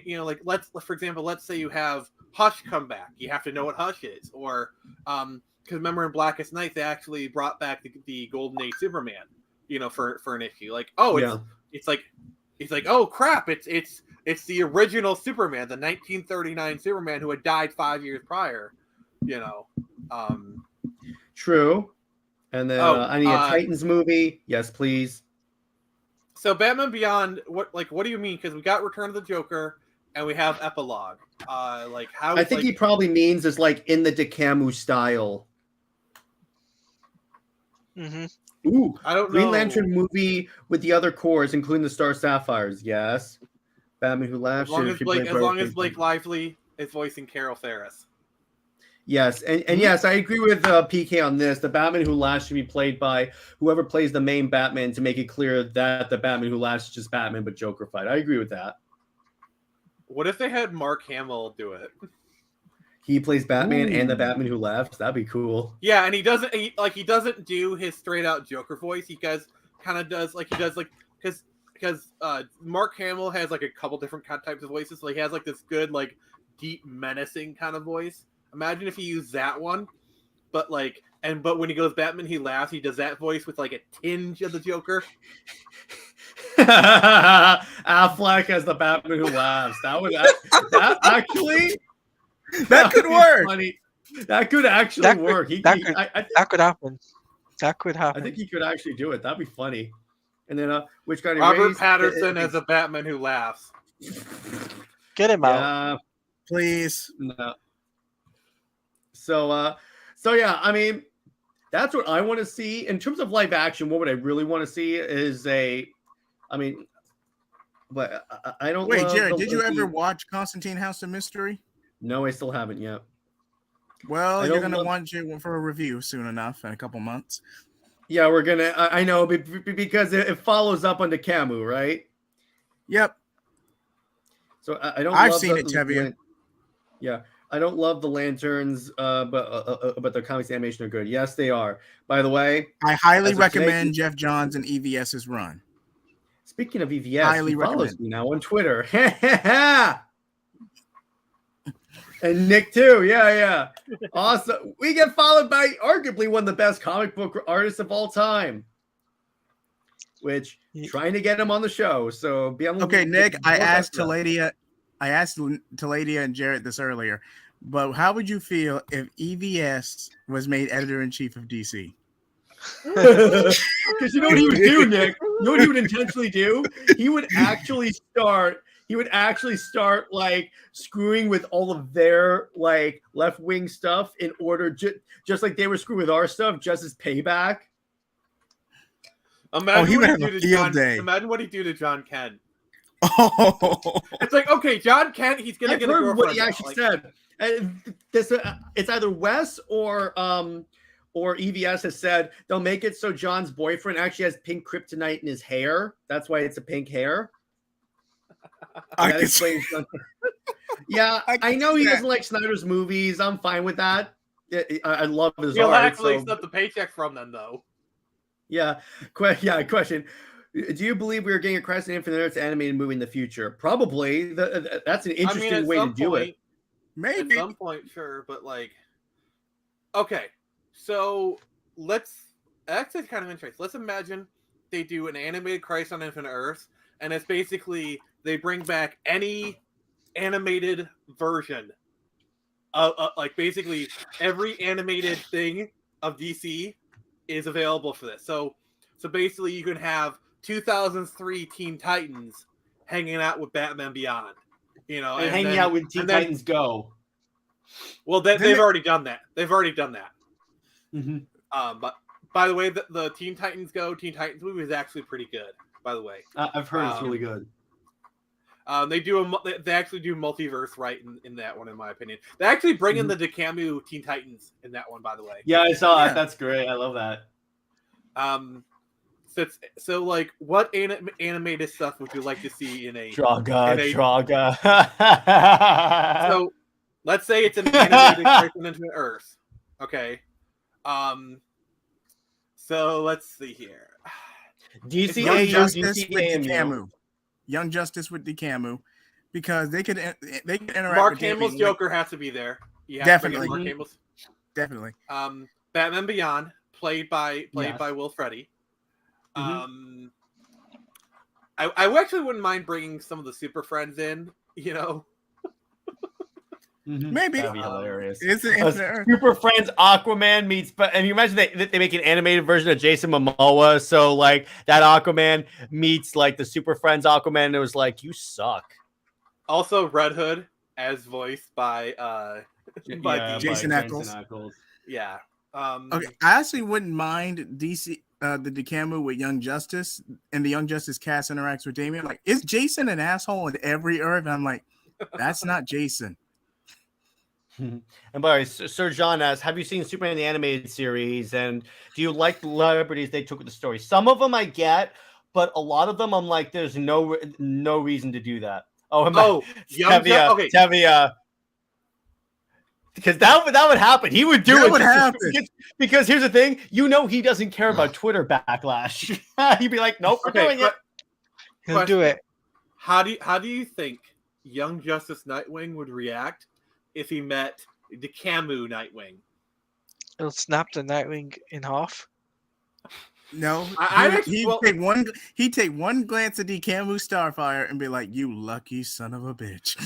you know, like for example, let's say you have Hush come back. You have to know what Hush is, or because remember in Blackest Night they actually brought back the Golden Age Superman, you know, for an issue. Like, it's like, oh crap, it's the original Superman, the 1939 Superman who had died 5 years prior, you know. True. And then I need a Titans movie. Yes, please. So Batman Beyond, what do you mean? Because we got Return of the Joker and we have Epilogue. Like how? I think he probably means is like in the DCAMU style. Ooh, I don't know. Green Lantern movie with the other cores, including the Star Sapphires. Yes. Batman Who Laughs. As long as Blake Lively is voicing Carol Ferris. Yes, and yes, I agree with PK on this. The Batman Who Laughs should be played by whoever plays the main Batman, to make it clear that the Batman Who Laughs is just Batman but Joker-fied. I agree with that. What if they had Mark Hamill do it? He plays Batman and the Batman Who Laughs. That'd be cool. Yeah, and he doesn't do his straight out Joker voice. He does because Mark Hamill has like a couple different types of voices. So he has like this good like deep menacing kind of voice. Imagine if he used that one, but when he goes Batman, he laughs. He does that voice with like a tinge of the Joker. Affleck as the Batman Who Laughs. That could work. Funny. That could actually work. That could happen. That could happen. I think he could actually do it. That'd be funny. And then which got Robert Pattinson as a Batman Who Laughs. Get him out, please. No. So yeah, I mean, that's what I want to see in terms of live action. What would I really want to see is but I don't. Wait, Jared, did you ever watch Constantine: House of Mystery? No, I still haven't yet. Well, you're gonna want it for a review soon enough in a couple months. Yeah, we're gonna. I know, because it follows up on DCAMU, right? Yep. So I don't. I've seen it, Tevia. Yeah. I don't love the Lanterns, but their comics animation are good. Yes, they are. By the way, I highly recommend Jeff Johns and EVS's run. Speaking of EVS, he follows me now on Twitter. And Nick too. Yeah. Awesome. We get followed by arguably one of the best comic book artists of all time. Which trying to get him on the show. So be on. Okay, Nick. I asked Teladia and Jarrett this earlier, but how would you feel if EVS was made editor-in-chief of DC? Because you know what he would do, Nick? You know what he would intentionally do? He would actually start like screwing with all of their like left-wing stuff in order just like they were screwing with our stuff, just as payback. Imagine what he'd do to John Kent. Oh, it's like, okay, John Kent, he's gonna get a girlfriend. What he actually said. It's either Wes or EVS has said they'll make it so John's boyfriend actually has pink kryptonite in his hair. That's why it's a pink hair. That explains something. Yeah, I know he doesn't like Snyder's movies. I'm fine with that. I love his art. He'll actually accept the paycheck from them, though. Yeah. Question. Do you believe we are getting a Crisis on Infinite Earths animated movie in the future? Probably. That's an interesting way to do it. Maybe. At some point, sure. But, like, okay. So, that's kind of interesting. Let's imagine they do an animated Crisis on Infinite Earths, and it's basically they bring back any animated version of, like, basically every animated thing of DC is available for this. So basically you can have 2003 Teen Titans hanging out with Batman Beyond, and hanging out with Teen Titans Go. Well, they've already done that. Mm-hmm. But by the way, the Teen Titans movie is actually pretty good. By the way, I've heard it's really good. They actually do multiverse right in that one, in my opinion. They actually bring in the DCAMU Teen Titans in that one, by the way. Yeah, I saw it. That's great. I love that. So like, what animated stuff would you like to see in a Draga? So let's say it's an animated Crisis on Infinite Earths. Okay. So let's see here. DCAMU. Young Justice with DCAMU, because they could interact. Mark with Hamill's Joker has to be there. Definitely. Mark Hamill's. Definitely. Batman Beyond, played by Will Freddy. I actually wouldn't mind bringing some of the Super Friends in. Maybe that'd be hilarious. Super Friends Aquaman meets, and you imagine they make an animated version of Jason Momoa, so like that Aquaman meets like the Super Friends Aquaman, and it was like, you suck. Also, Red Hood as voiced by Jason Ackles. Yeah. Okay, I actually wouldn't mind DC the DCAMU with Young Justice, and the Young Justice cast interacts with Damian. Like, is Jason an asshole in every Earth? And I'm like, that's not Jason. And by the way, Sir John asks, have you seen Superman the Animated Series? And do you like the liberties they took with the story? Some of them I get, but a lot of them I'm like, there's no reason to do that. Tevia. Because that would happen. He would do it. That would happen. Because here's the thing, he doesn't care about Twitter backlash. He'd be like, nope, we're doing it. He'll do it. How do you think Young Justice Nightwing would react if he met the Camu Nightwing? It'll snap the Nightwing in half. No, he'd take one glance at DCAMU Starfire and be like, "You lucky son of a bitch."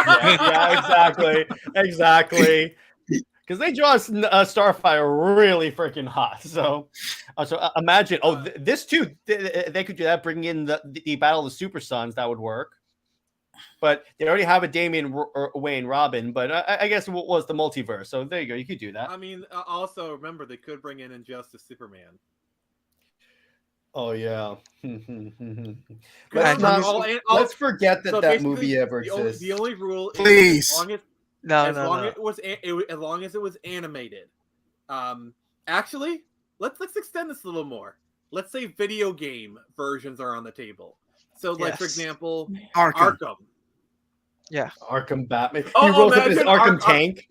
Yeah, exactly. Because they draw Starfire really freaking hot. So imagine. This too. They could do that. Bring in the Battle of the Super Sons. That would work. But they already have a Damian Wayne Robin. But I guess it was the multiverse. So there you go. You could do that. I mean, also remember they could bring in Injustice Superman. Oh yeah. Let's forget that movie ever exists. The only rule is please. As long as it was animated. Actually, let's extend this a little more. Let's say video game versions are on the table. So, like for example, Arkham. Yeah, Arkham Batman. He rolls up his Arkham tank.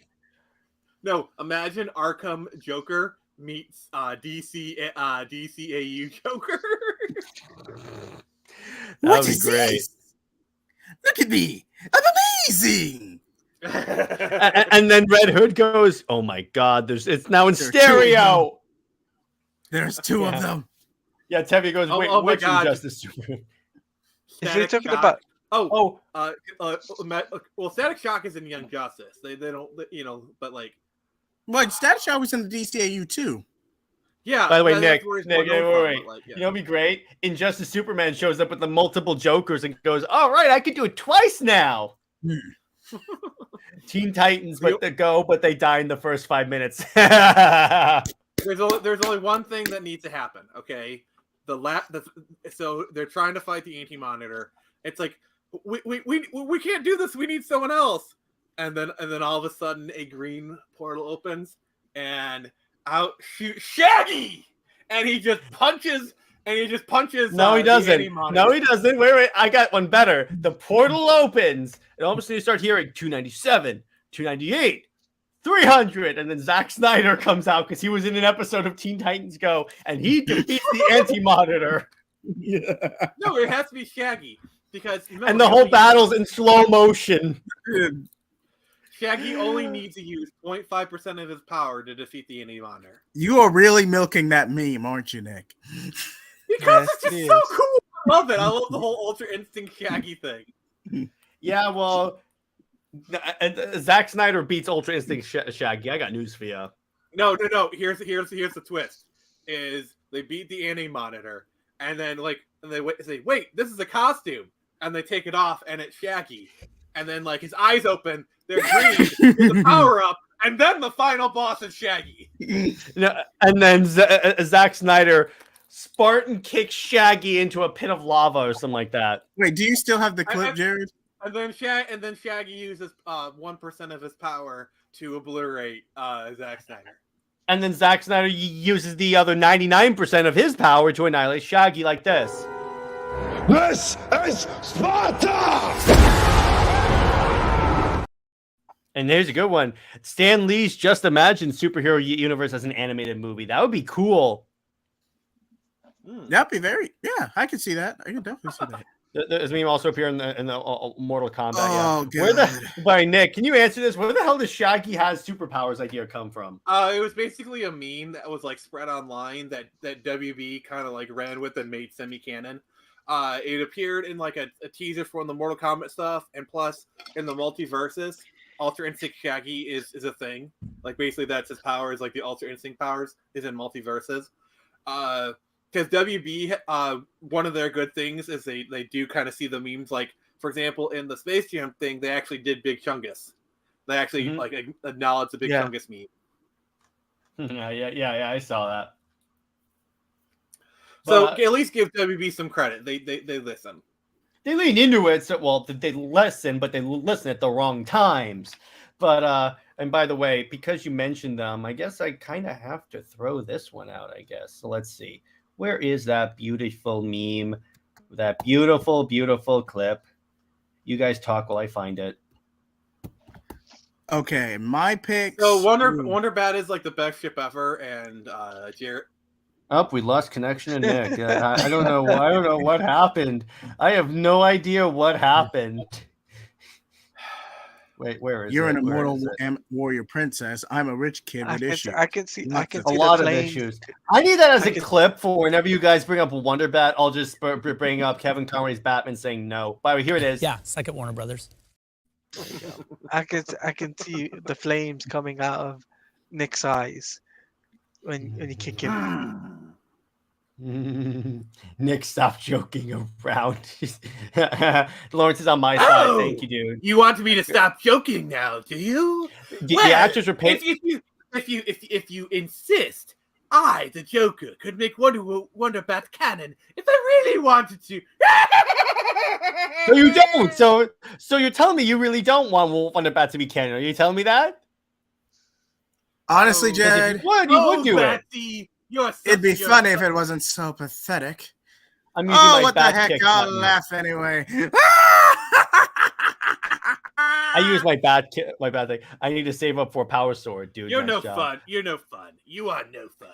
No, imagine Arkham Joker meets DCAU Joker. That would be great. Look at me. I'm amazing. And then Red Hood goes, "Oh my God, it's now in There are stereo." There's two of them. Yeah, Tevi goes, "Wait, oh my which God. Injustice Superman?" Is he Static talking Shock. about? Well, Static Shock is in Young Justice. They don't, but like. But Static Shock was in the DCAU too. Yeah. By the way, that's Nick, where he's wait. more known from, but, like, yeah. You know, what'd be great. Injustice Superman shows up with the multiple Jokers and goes, "All right, I could do it twice now." Teen Titans, but they die in the first 5 minutes. There's only one thing that needs to happen. Okay, so they're trying to fight the Anti-Monitor. It's like we can't do this. We need someone else. And then all of a sudden a green portal opens and out shoots Shaggy, and he just punches. No, he doesn't. No, he doesn't. Wait. I got one better. The portal opens, and all of a sudden you start hearing 297, 298, 300, and then Zack Snyder comes out because he was in an episode of Teen Titans Go, and he defeats the Anti-Monitor. Yeah. No, it has to be Shaggy because and the whole battle's in slow motion. Shaggy only needs to use 0.5% of his power to defeat the Anti-Monitor. You are really milking that meme, aren't you, Nick? Because it's just so cool. I love it. I love the whole Ultra Instinct Shaggy thing. Yeah, well, Zack Snyder beats Ultra Instinct Shaggy. I got news for you. No. Here's the twist: is they beat the Anti-Monitor, and then they say, "Wait, this is a costume," and they take it off, and it's Shaggy, and then his eyes open, they're green, the power up, and then the final boss is Shaggy. And then Zack Snyder Spartan kicks Shaggy into a pit of lava or something like that. Wait, do you still have the clip, Jared? And then Shaggy uses 1% of his power to obliterate Zack Snyder. And then Zack Snyder uses the other 99% of his power to annihilate Shaggy like this. This is Sparta! And there's a good one. Stan Lee's Just Imagine superhero universe as an animated movie. That would be cool. That'd be I could see that. I could definitely see that. Does meme also appear in the Mortal Kombat? Oh, God. By Nick, can you answer this? Where the hell does Shaggy has superpowers idea come from? It was basically a meme that was spread online that WB kind of ran with and made semi-canon. It appeared in a teaser for the Mortal Kombat stuff, and plus in the multiverses, Ultra Instinct Shaggy is a thing. Basically that's his powers, the Ultra Instinct powers is in multiverses. Because WB, one of their good things is they do kind of see the memes. For example, in the Space Jam thing, they actually did Big Chungus. They actually acknowledged the Big Chungus meme. Yeah, I saw that. So at least give WB some credit. They listen. They lean into it. So they listen, but they listen at the wrong times. But and by the way, because you mentioned them, I guess I kind of have to throw this one out. I guess so. Let's see. Where is that beautiful meme? That beautiful, beautiful clip. You guys talk while I find it. Okay, my pick. So Wonder Bat is the best ship ever, and Jarrett. We lost connection to Nick. I don't know. I don't know what happened. I have no idea what happened. Wait, where is You're it? an immortal warrior princess. I'm a rich kid with issues. I can see a lot of issues. I need that as a clip for whenever you guys bring up Wonder Bat. I'll just bring up Kevin Conroy's Batman saying no. By the way, here it is. Yeah, second Warner Brothers. I can see the flames coming out of Nick's eyes when you kick him. Nick, stop joking around. Lawrence is on my side. Thank you, dude. You want me to stop joking now, do you? The actors are paid. If you insist, I, the Joker, could make Wonder Bat canon if I really wanted to. So you don't. So you're telling me you really don't want Wonder Bat to be canon? Are you telling me that? Honestly, Jared, you would do it. It'd be funny if it wasn't so pathetic. I'm using my what the bat heck? kick I'll button. laugh anyway. I use my bad thing. I need to save up for Power Sword, dude. You're no fun. You're no fun. You are no fun.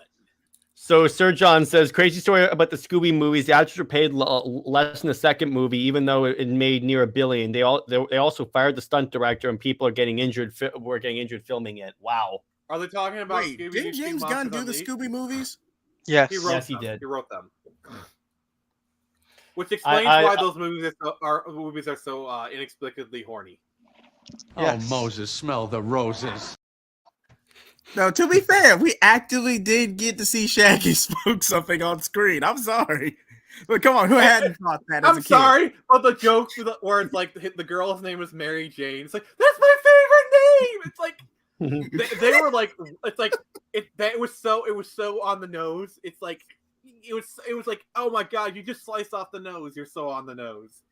So Sir John says, crazy story about the Scooby movies. The actors were paid less than the second movie, even though it made near $1 billion. They also fired the stunt director, and people are getting injured. Were getting injured filming it. Wow. Are they talking about? Wait, Scooby did James Gunn do the Scooby movies? Yes. He did. He wrote them. Which explains why those movies are so inexplicably horny. Oh, Moses, smell the roses. No, to be fair, we actively did get to see Shaggy smoke something on screen. I'm sorry. But come on, who hadn't thought that as a kid? Sorry, but the jokes where it's like the girl's name is Mary Jane. It's like, that's my favorite name! It's like they were like, it's like it was so on the nose. It's like it was like, oh my god, you just sliced off the nose. You're so on the nose.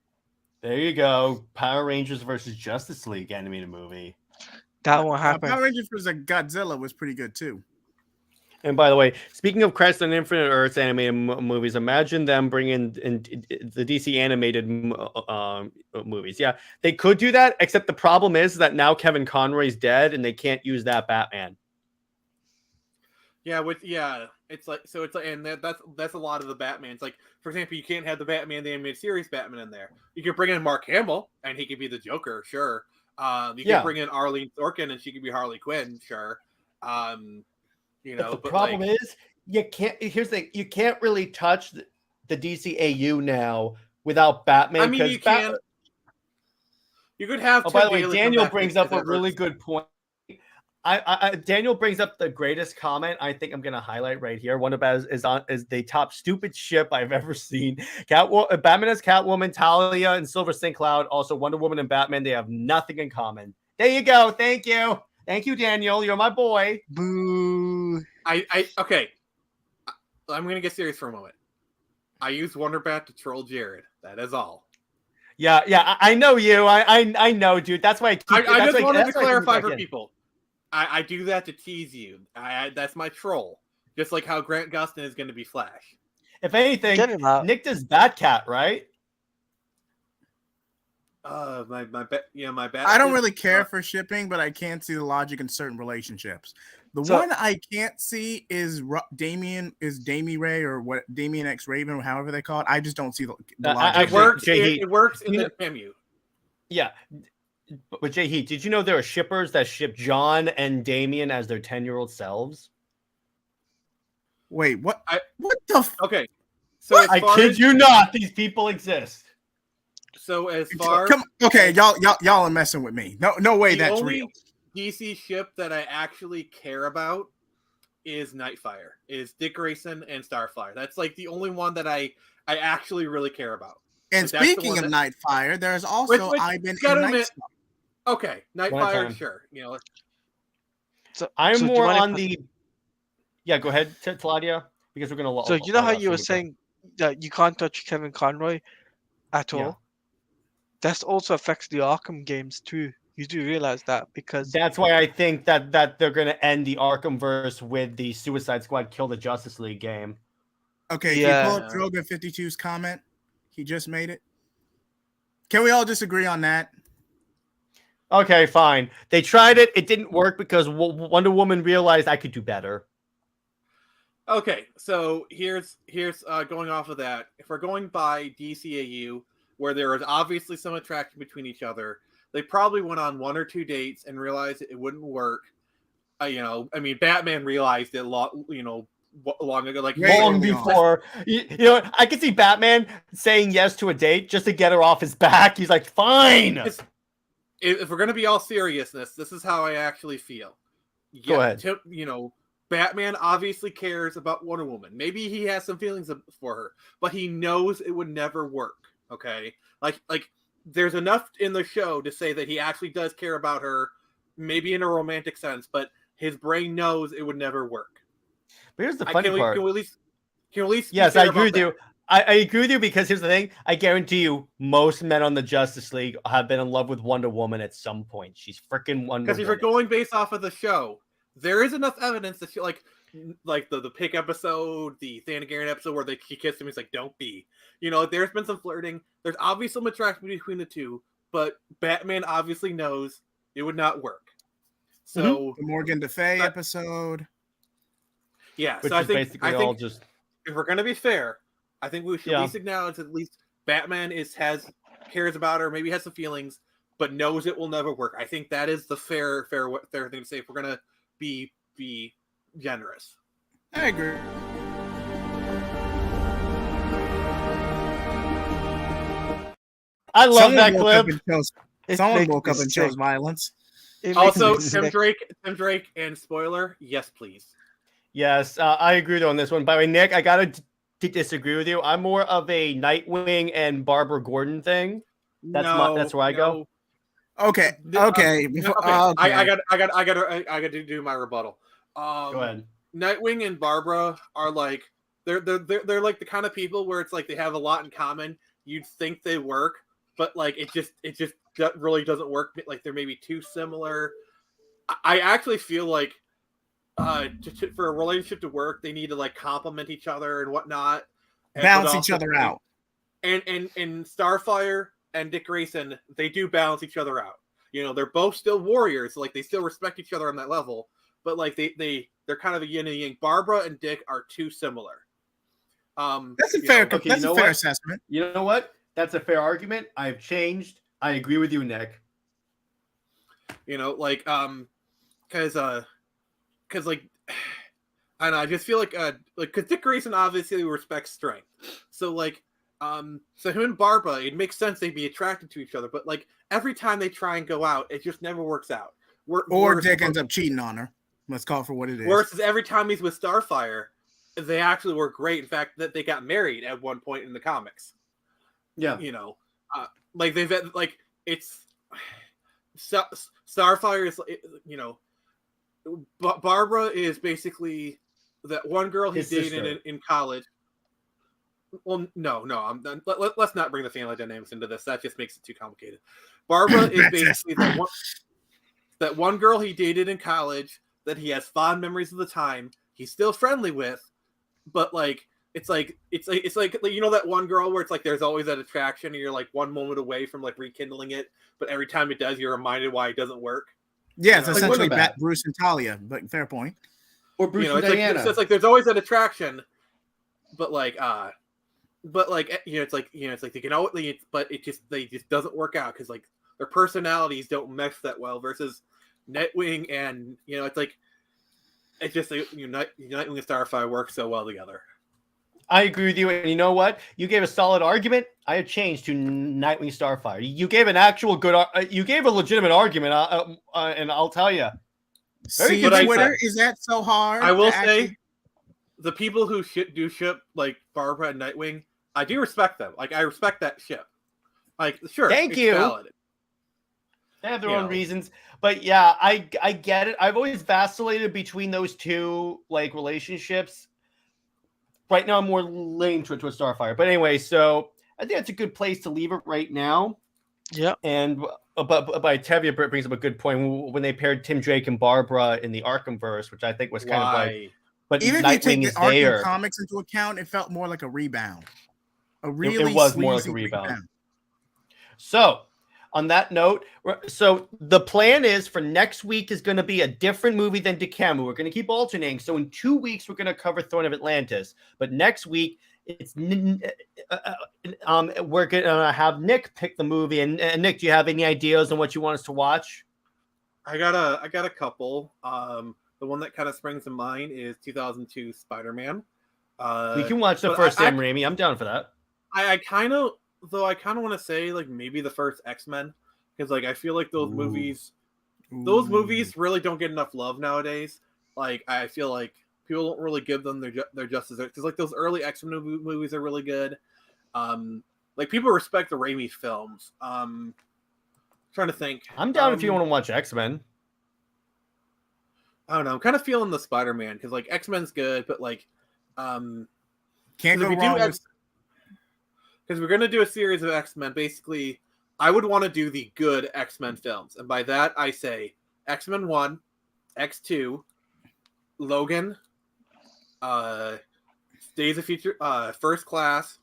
There you go. Power Rangers versus Justice League animated movie. That won't happen. Power Rangers versus Godzilla was pretty good too. And by the way, speaking of Crest and Infinite Earths animated movies, imagine them bringing in the DC animated movies. Yeah, they could do that, except the problem is that now Kevin Conroy's dead and they can't use that Batman. Yeah, it's like and that's a lot of the Batman. It's like, for example, you can't have the Batman the animated series Batman in there. You can bring in Mark Hamill and he could be the Joker, sure. You can bring in Arlene Sorkin and she could be Harley Quinn, sure. But the problem is you can't. Here's the thing: you can't really touch the DCAU now without Batman. I mean, you can. You could have. Oh, by the way, Daniel brings up a really good point. Daniel brings up the greatest comment I think I'm going to highlight right here. One about is the top stupid ship I've ever seen. Batman has Catwoman, Talia, and Silver St. Cloud. Also, Wonder Woman and Batman. They have nothing in common. There you go. Thank you. Thank you, Daniel. You're my boy. Boo. Okay. I'm going to get serious for a moment. I use Wonder Bat to troll Jared. That is all. Yeah. I know you. I know, dude. That's why I just wanted to clarify for people. I do that to tease you. That's my troll. Just like how Grant Gustin is going to be Flash. If anything, Nick does Batcat, right? My Bat. I don't really care for shipping, but I can see the logic in certain relationships. The one I can't see is Damien Ray or what Damien X Raven or however they call it. I just don't see the logic. It works in the JJheat. Yeah. But JJheat, did you know there are shippers that ship John and Damien as their 10-year-old selves? Wait, what? What the? Okay, so I kid you not, these people exist. So as far y'all are messing with me. No way that's real. DC ship that I actually care about is Nightfire, is Dick Grayson and Starfire. That's like the only one that I actually really care about. And speaking of Nightfire, there's also Ivan and Nightstar. Okay, Nightfire, sure. So I'm more on the. Yeah, go ahead, Teladia, because we're gonna. So you know how you were saying that you can't touch Kevin Conroy at all. Yeah. That also affects the Arkham games too. You do realize that because that's why I think that they're gonna end the Arkhamverse with the Suicide Squad Kill the Justice League game. Okay, can you pull up Droga 52's comment? He just made it. Can we all disagree on that? Okay, fine. They tried it. It didn't work because Wonder Woman realized I could do better. Okay, so here's going off of that. If we're going by DCAU, where there was obviously some attraction between each other, they probably went on 1 or 2 dates and realized it wouldn't work. Batman realized it long ago, like long before. I could see Batman saying yes to a date just to get her off his back. He's like, fine. If we're gonna be all seriousness, this is how I actually feel. Go ahead. Batman obviously cares about Wonder Woman. Maybe he has some feelings for her, but he knows it would never work. Okay, like there's enough in the show to say that he actually does care about her, maybe in a romantic sense, but his brain knows it would never work. But here's the funny part. Can we at least yes, I agree with you. I agree with you because here's the thing. I guarantee you, most men on the Justice League have been in love with Wonder Woman at some point. She's freaking Wonder Woman. Because if you're going based off of the show, there is enough evidence that she like the Pick episode, the Thanagarn episode where she kissed him. He's like, "Don't be." There's been some flirting. There's obviously some attraction between the two, but Batman obviously knows it would not work. So the Morgan Le Fay episode. Yeah, which so is I think basically all just. if we're gonna be fair, I think we should at least acknowledge at least Batman cares about her, maybe has some feelings, but knows it will never work. I think that is the fair thing to say if we're gonna be generous. I agree. I love that clip. Someone woke up and chose violence. Also, Tim Drake, and spoiler, yes, please. Yes, I agree on this one. By the way, Nick, I gotta disagree with you. I'm more of a Nightwing and Barbara Gordon thing. That's where I go. Okay. I got to do my rebuttal. Go ahead. Nightwing and Barbara are like they're like the kind of people where it's like they have a lot in common. You'd think they work, but like it just really doesn't work. Like they're maybe too similar. I actually feel like for a relationship to work, they need to like complement each other and whatnot, balance each other out. And Starfire and Dick Grayson, they do balance each other out. You know, they're both still warriors, so like they still respect each other on that level, but like they're kind of a yin and yang. Barbara and Dick are too similar. That's a fair assessment. You know what? That's a fair argument. I've changed. I agree with you, Nick. You know, like because like I don't know, I just feel like because Dick Grayson obviously respects strength, so like so him and Barbara, it makes sense they'd be attracted to each other, but like every time they try and go out, it just never works out. Or Dick ends up cheating on her. Let's call it for what it is. Versus every time he's with Starfire, they actually work great. In fact, that they got married at one point in the comics. Yeah, you know, like they've like it's Starfire is, you know, Barbara is basically that one girl he dated in college. Well, no, let's not bring the family dynamics into this. That just makes it too complicated. Barbara is basically that one girl he dated in college that he has fond memories of the time. He's still friendly with, but like it's like you know that one girl where it's like there's always that attraction and you're like one moment away from like rekindling it, but every time it does, you're reminded why it doesn't work. Yeah, it's essentially Bruce and Talia, but fair point. Or Bruce and Diana. It's like there's always that attraction, but like it's like they can always, but they just doesn't work out because like their personalities don't mesh that well. Versus Nightwing and it's just Nightwing and Starfire work so well together. I agree with you, and you know what? You gave a solid argument. I have changed to Nightwing Starfire. You gave an actual good. You gave a legitimate argument, and I'll tell you. See, Twitter, is that so hard? I will say, the people who do ship like Barbara and Nightwing, I do respect them. Like I respect that ship. Like sure, thank you. Valid. They have their own reasons, but yeah, I get it. I've always vacillated between those two like relationships. Right now, I'm more leaning towards Starfire. But anyway, so I think that's a good place to leave it right now. Yeah. And but Tevye brings up a good point when they paired Tim Drake and Barbara in the Arkhamverse, which I think was kind of like. But even Nightwing if you take the Arkham there. comics into account, it felt more like a rebound. It was more like a rebound. So, on that note, so the plan is for next week is going to be a different movie than DCAMU. We're going to keep alternating. So in 2 weeks, we're going to cover Throne of Atlantis. But next week, it's we're going to have Nick pick the movie. And Nick, do you have any ideas on what you want us to watch? I got a couple. The one that kind of springs to mind is 2002 Spider-Man. We can watch the first Sam Raimi. I'm down for that. I kind of want to say like maybe the first X-Men, because like I feel like those movies really don't get enough love nowadays. Like I feel like people don't really give them their justice, because like those early X-Men movies are really good. Like people respect the Raimi films. Trying to think. I'm down if you want to watch X-Men. I don't know. I'm kind of feeling the Spider-Man because like X-Men's good, but like can't go wrong. Because we're going to do a series of X-Men. Basically, I would want to do the good X-Men films. And by that, I say X-Men 1, X2, Logan, Days of Future, First Class,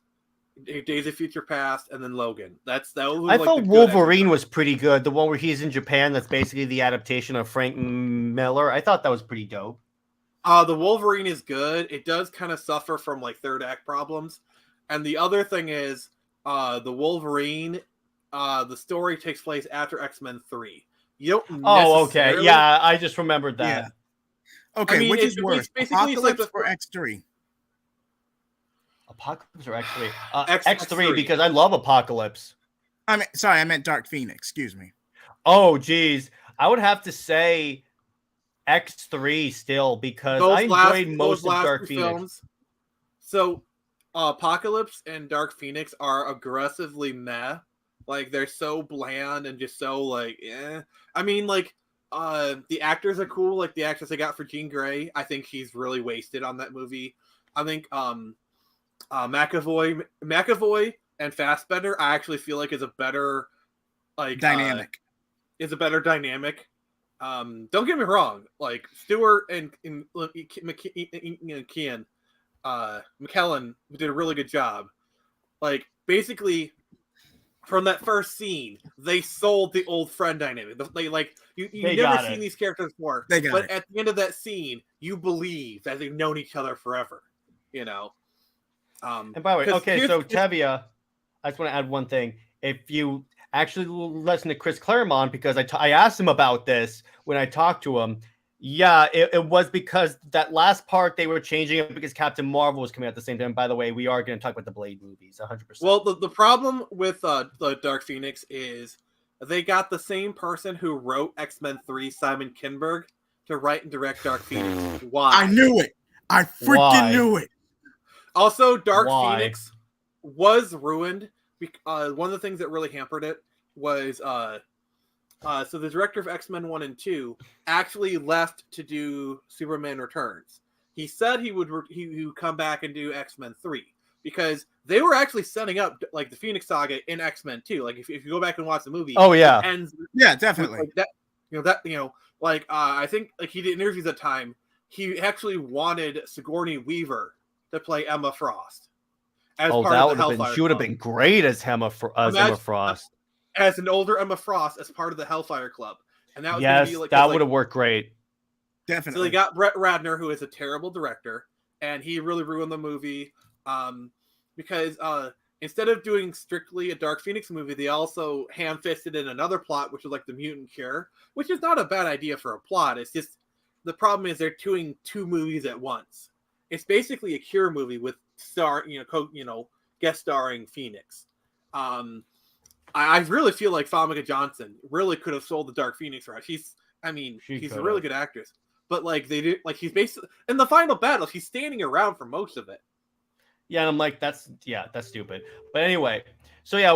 Days of Future Past, and then Logan. I thought Wolverine was pretty good. The one where he's in Japan, that's basically the adaptation of Frank Miller. I thought that was pretty dope. The Wolverine is good. It does kind of suffer from like third act problems. And the other thing is the Wolverine, the story takes place after X-Men 3. You don't okay. Yeah, I just remembered that. Yeah. Okay, I mean, which is worse, Apocalypse like or X3? Apocalypse or X3? X3, X3 because I love Apocalypse. I meant Dark Phoenix. Excuse me. Oh, geez. I would have to say X3 still because I enjoyed most of Dark Phoenix. Films. So, Apocalypse and Dark Phoenix are aggressively meh. Like, they're so bland and just so, like, eh. I mean, like, the actors are cool. Like, the actress they got for Jean Grey, I think she's really wasted on that movie. I think McAvoy and Fassbender, I actually feel like is a better, like, dynamic. Is a better dynamic. Don't get me wrong. Like, Stewart and McKellen did a really good job. Like, basically, from that first scene, they sold the old friend dynamic. They like you never seen these characters before, but at the end of that scene, you believe that they've known each other forever. You know. And by the way, okay, so Tevia, I just want to add one thing. If you actually listen to Chris Claremont, because I asked him about this when I talked to him. Yeah, it was because that last part they were changing it because Captain Marvel was coming out at the same time. By the way, we are going to talk about the Blade movies, 100%. Well, the problem with the Dark Phoenix is they got the same person who wrote X-Men 3, Simon Kinberg, to write and direct Dark Phoenix. Why? I knew it. I freaking knew it. Also, Dark Phoenix was ruined. One of the things that really hampered it was so the director of X-Men 1 and 2 actually left to do Superman Returns. He said he would come back and do X-Men 3 because they were actually setting up like the Phoenix Saga in X-Men 2. Like if you go back and watch the movie, it ends definitely. Like that, I think like he did interviews at the time. He actually wanted Sigourney Weaver to play Emma Frost. That would have been. She would have been great as Emma Frost. As an older Emma Frost, as part of the Hellfire Club, and that would be like that would have worked great. Definitely. So they got Brett Ratner, who is a terrible director, and he really ruined the movie. Because instead of doing strictly a Dark Phoenix movie, they also ham-fisted in another plot, which was like the Mutant Cure, which is not a bad idea for a plot. It's just the problem is they're doing two movies at once. It's basically a Cure movie with guest starring Phoenix. I really feel like Famke Johnson really could have sold the Dark Phoenix right. She's a really good actress, but like they did, like he's basically in the final battle. She's standing around for most of it. Yeah, and I'm like, that's stupid. But anyway, so yeah,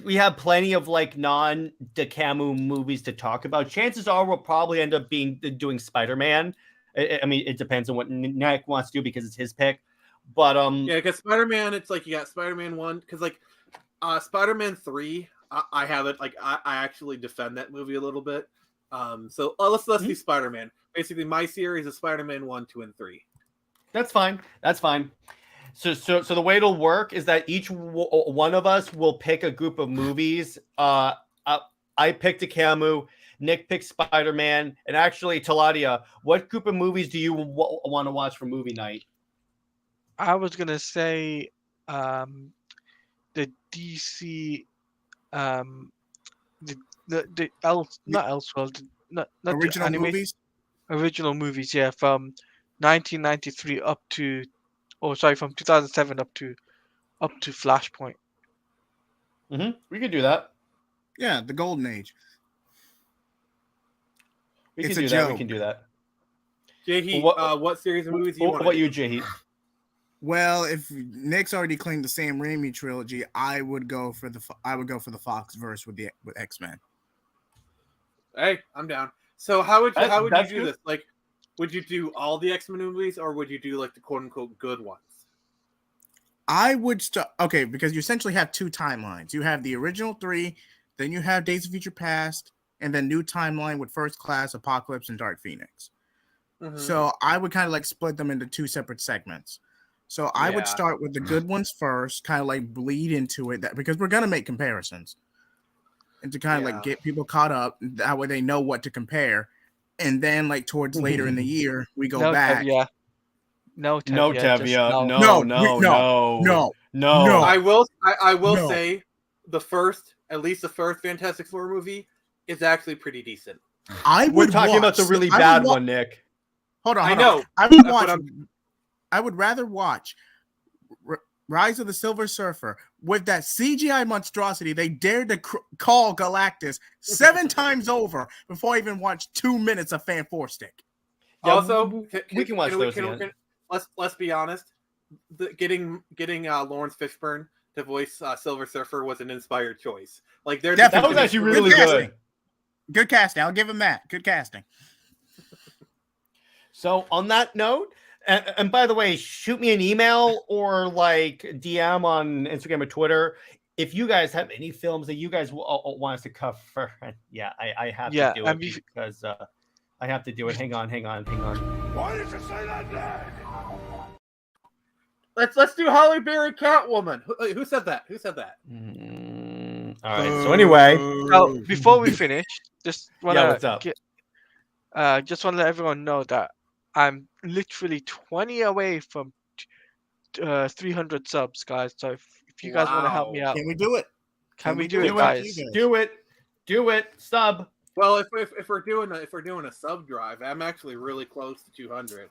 we have plenty of like non-DCAMU movies to talk about. Chances are we'll probably end up doing Spider-Man. I mean, it depends on what Nick wants to do because it's his pick. But yeah, because Spider-Man, it's like you got Spider-Man 1 because like Spider-Man 3, I have it like I actually defend that movie a little bit. So let's do Spider-Man. Basically, my series is Spider-Man 1, 2, and 3. That's fine. So the way it'll work is that each one of us will pick a group of movies. I picked DCAMU, Nick picked Spider-Man, and actually, Teladia, what group of movies do you want to watch for movie night? I was gonna say the DC, not Elseworld, not original movies. Original movies, yeah, from 1993 up to, from 2007 up to Flashpoint. We could do that. Yeah, the Golden Age. We can do that. JJheat, what series of movies do you want? What about you, JJheat? Well, if Nick's already claimed the Sam Raimi trilogy, I would go for the Fox verse with X-Men. Hey, I'm down. So how would you do this? Like, would you do all the X-Men movies, or would you do like the quote unquote good ones? I would start because you essentially have two timelines. You have the original 3, then you have Days of Future Past, and then new timeline with First Class, Apocalypse, and Dark Phoenix. So I would kind of like split them into two separate segments. So I would start with the good ones first, kind of like bleed into it, because we're gonna make comparisons, and to kind of like get people caught up. That way they know what to compare. and then like towards later in the year we go No, back. Tevye. No, No, Tevye. Tevye. No. No. I will No. say at least the first Fantastic Four movie is actually pretty decent. We're talking about the really bad one, Nick. Hold on. I know. I would rather watch Rise of the Silver Surfer with that CGI monstrosity they dared to call Galactus 7 times over before I even watch 2 minutes of Fan 4 Stick. Yeah, Also, we can watch those again. Let's be honest. Getting Lawrence Fishburne to voice Silver Surfer was an inspired choice. Like that was actually really good. Good casting. I'll give him that. Good casting. So on that note, and by the way, shoot me an email or like DM on Instagram or Twitter if you guys have any films that you guys want us to cover. Yeah, I have to do it because I have to do it. Hang on. Why did you say that name? Let's do Halle Berry Catwoman. Who said that? All right. So anyway, so before we finish, just want what's up? Just want to let everyone know that I'm literally 20 away from 300 subs, guys. So if you guys want to help me out, can we do it? Can we do it, guys? Do it. Sub. Well, if we're doing a sub drive, I'm actually really close to 200.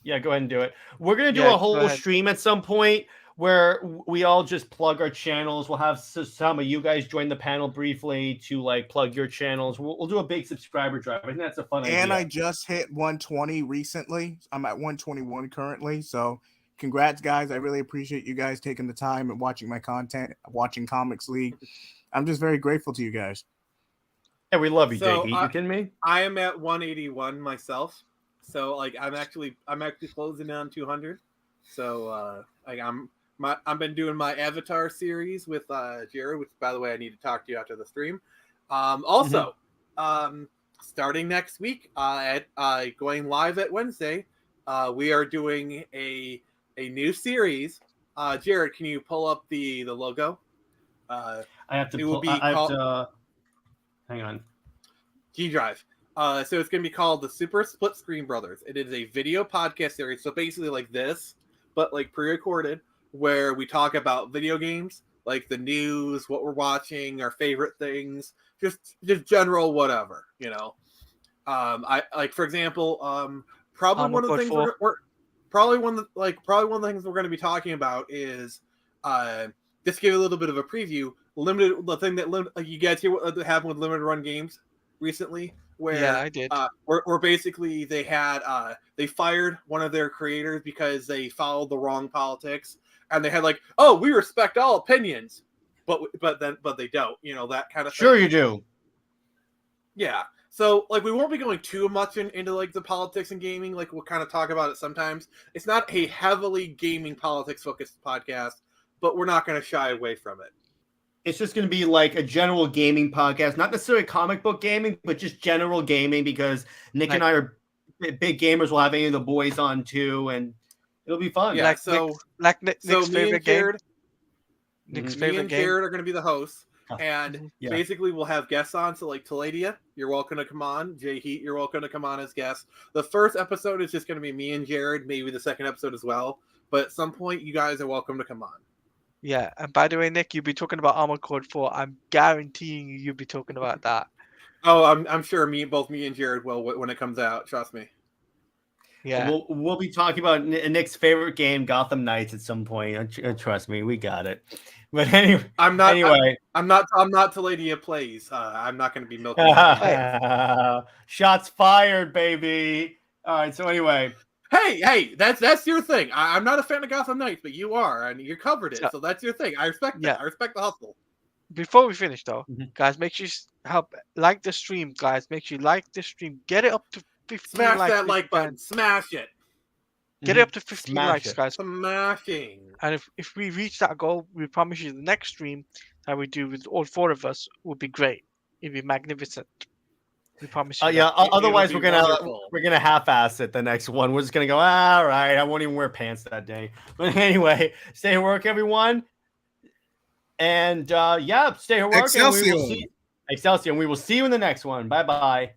Yeah, go ahead and do it. We're gonna do a whole stream at some point where we all just plug our channels. We'll have some of you guys join the panel briefly to like plug your channels. We'll do a big subscriber drive. I think that's a fun idea. And I just hit 120 recently. I'm at 121 currently. So congrats, guys. I really appreciate you guys taking the time and watching my content, watching Comics League. I'm just very grateful to you guys. Yeah, we love you, JJheat. You kidding me? I am at 181 myself. So like I'm actually closing in on 200. So I've been doing my Avatar series with Jared, which by the way I need to talk to you after the stream. Starting next week going live at Wednesday, we are doing a new series. Jared, can you pull up the logo? I have to. Hang on. G Drive. So it's going to be called the Super Split Screen Brothers. It is a video podcast series. So basically like this, but like pre-recorded, where we talk about video games, like the news, what we're watching, our favorite things, just general whatever, you know. I like, for example, probably one of the things probably one of the things we're going to be talking about is just to give you a little bit of a preview. You guys hear what happened with limited run games recently? Where I did. Where basically they fired one of their creators because they followed the wrong politics, and they had like, oh, we respect all opinions, but they don't, you know, that kind of thing. Sure you do. Yeah. So like we won't be going too much into like the politics and gaming. Like we'll kind of talk about it sometimes. It's not a heavily gaming politics focused podcast, but we're not going to shy away from it. It's just going to be like a general gaming podcast, not necessarily comic book gaming, but just general gaming because Nick and I are big gamers. We'll have any of the boys on too, and it'll be fun. Yeah, Nick's favorite game. Nick's favorite game. Jared are going to be the hosts, and basically we'll have guests on. So like Teladia, you're welcome to come on. JJheat, you're welcome to come on as guests. The first episode is just going to be me and Jared, maybe the second episode as well. But at some point, you guys are welcome to come on. Yeah, and by the way, Nick, you'll be talking about Armored Core 4. I'm guaranteeing you'll be talking about that. Oh, I'm sure both me and Jared will when it comes out. Trust me. Yeah, we'll be talking about Nick's favorite game, Gotham Knights, at some point. Trust me, we got it. But anyway, I'm not Teladia Plays. I'm not going to be milking. Shots fired, baby. All right. So anyway. Hey, that's your thing. I'm not a fan of Gotham Knights, but you are, and you covered it, so that's your thing. I respect that. I respect the hustle. Before we finish, though, guys, make sure you like the stream, guys. Make sure you like the stream. Get it up to 15 Smash likes. That like button. Smash it. Get it up to 15 likes, guys. Smashing. And if we reach that goal, we promise you the next stream that we do with all 4 of us will be great. It'll be magnificent. We promise you. Otherwise we're gonna half-ass it the next one. We're just gonna go, all right, I won't even wear pants that day. But anyway, stay at work, everyone. And stay at work. Excelsior. And we will see you in the next one. Bye-bye.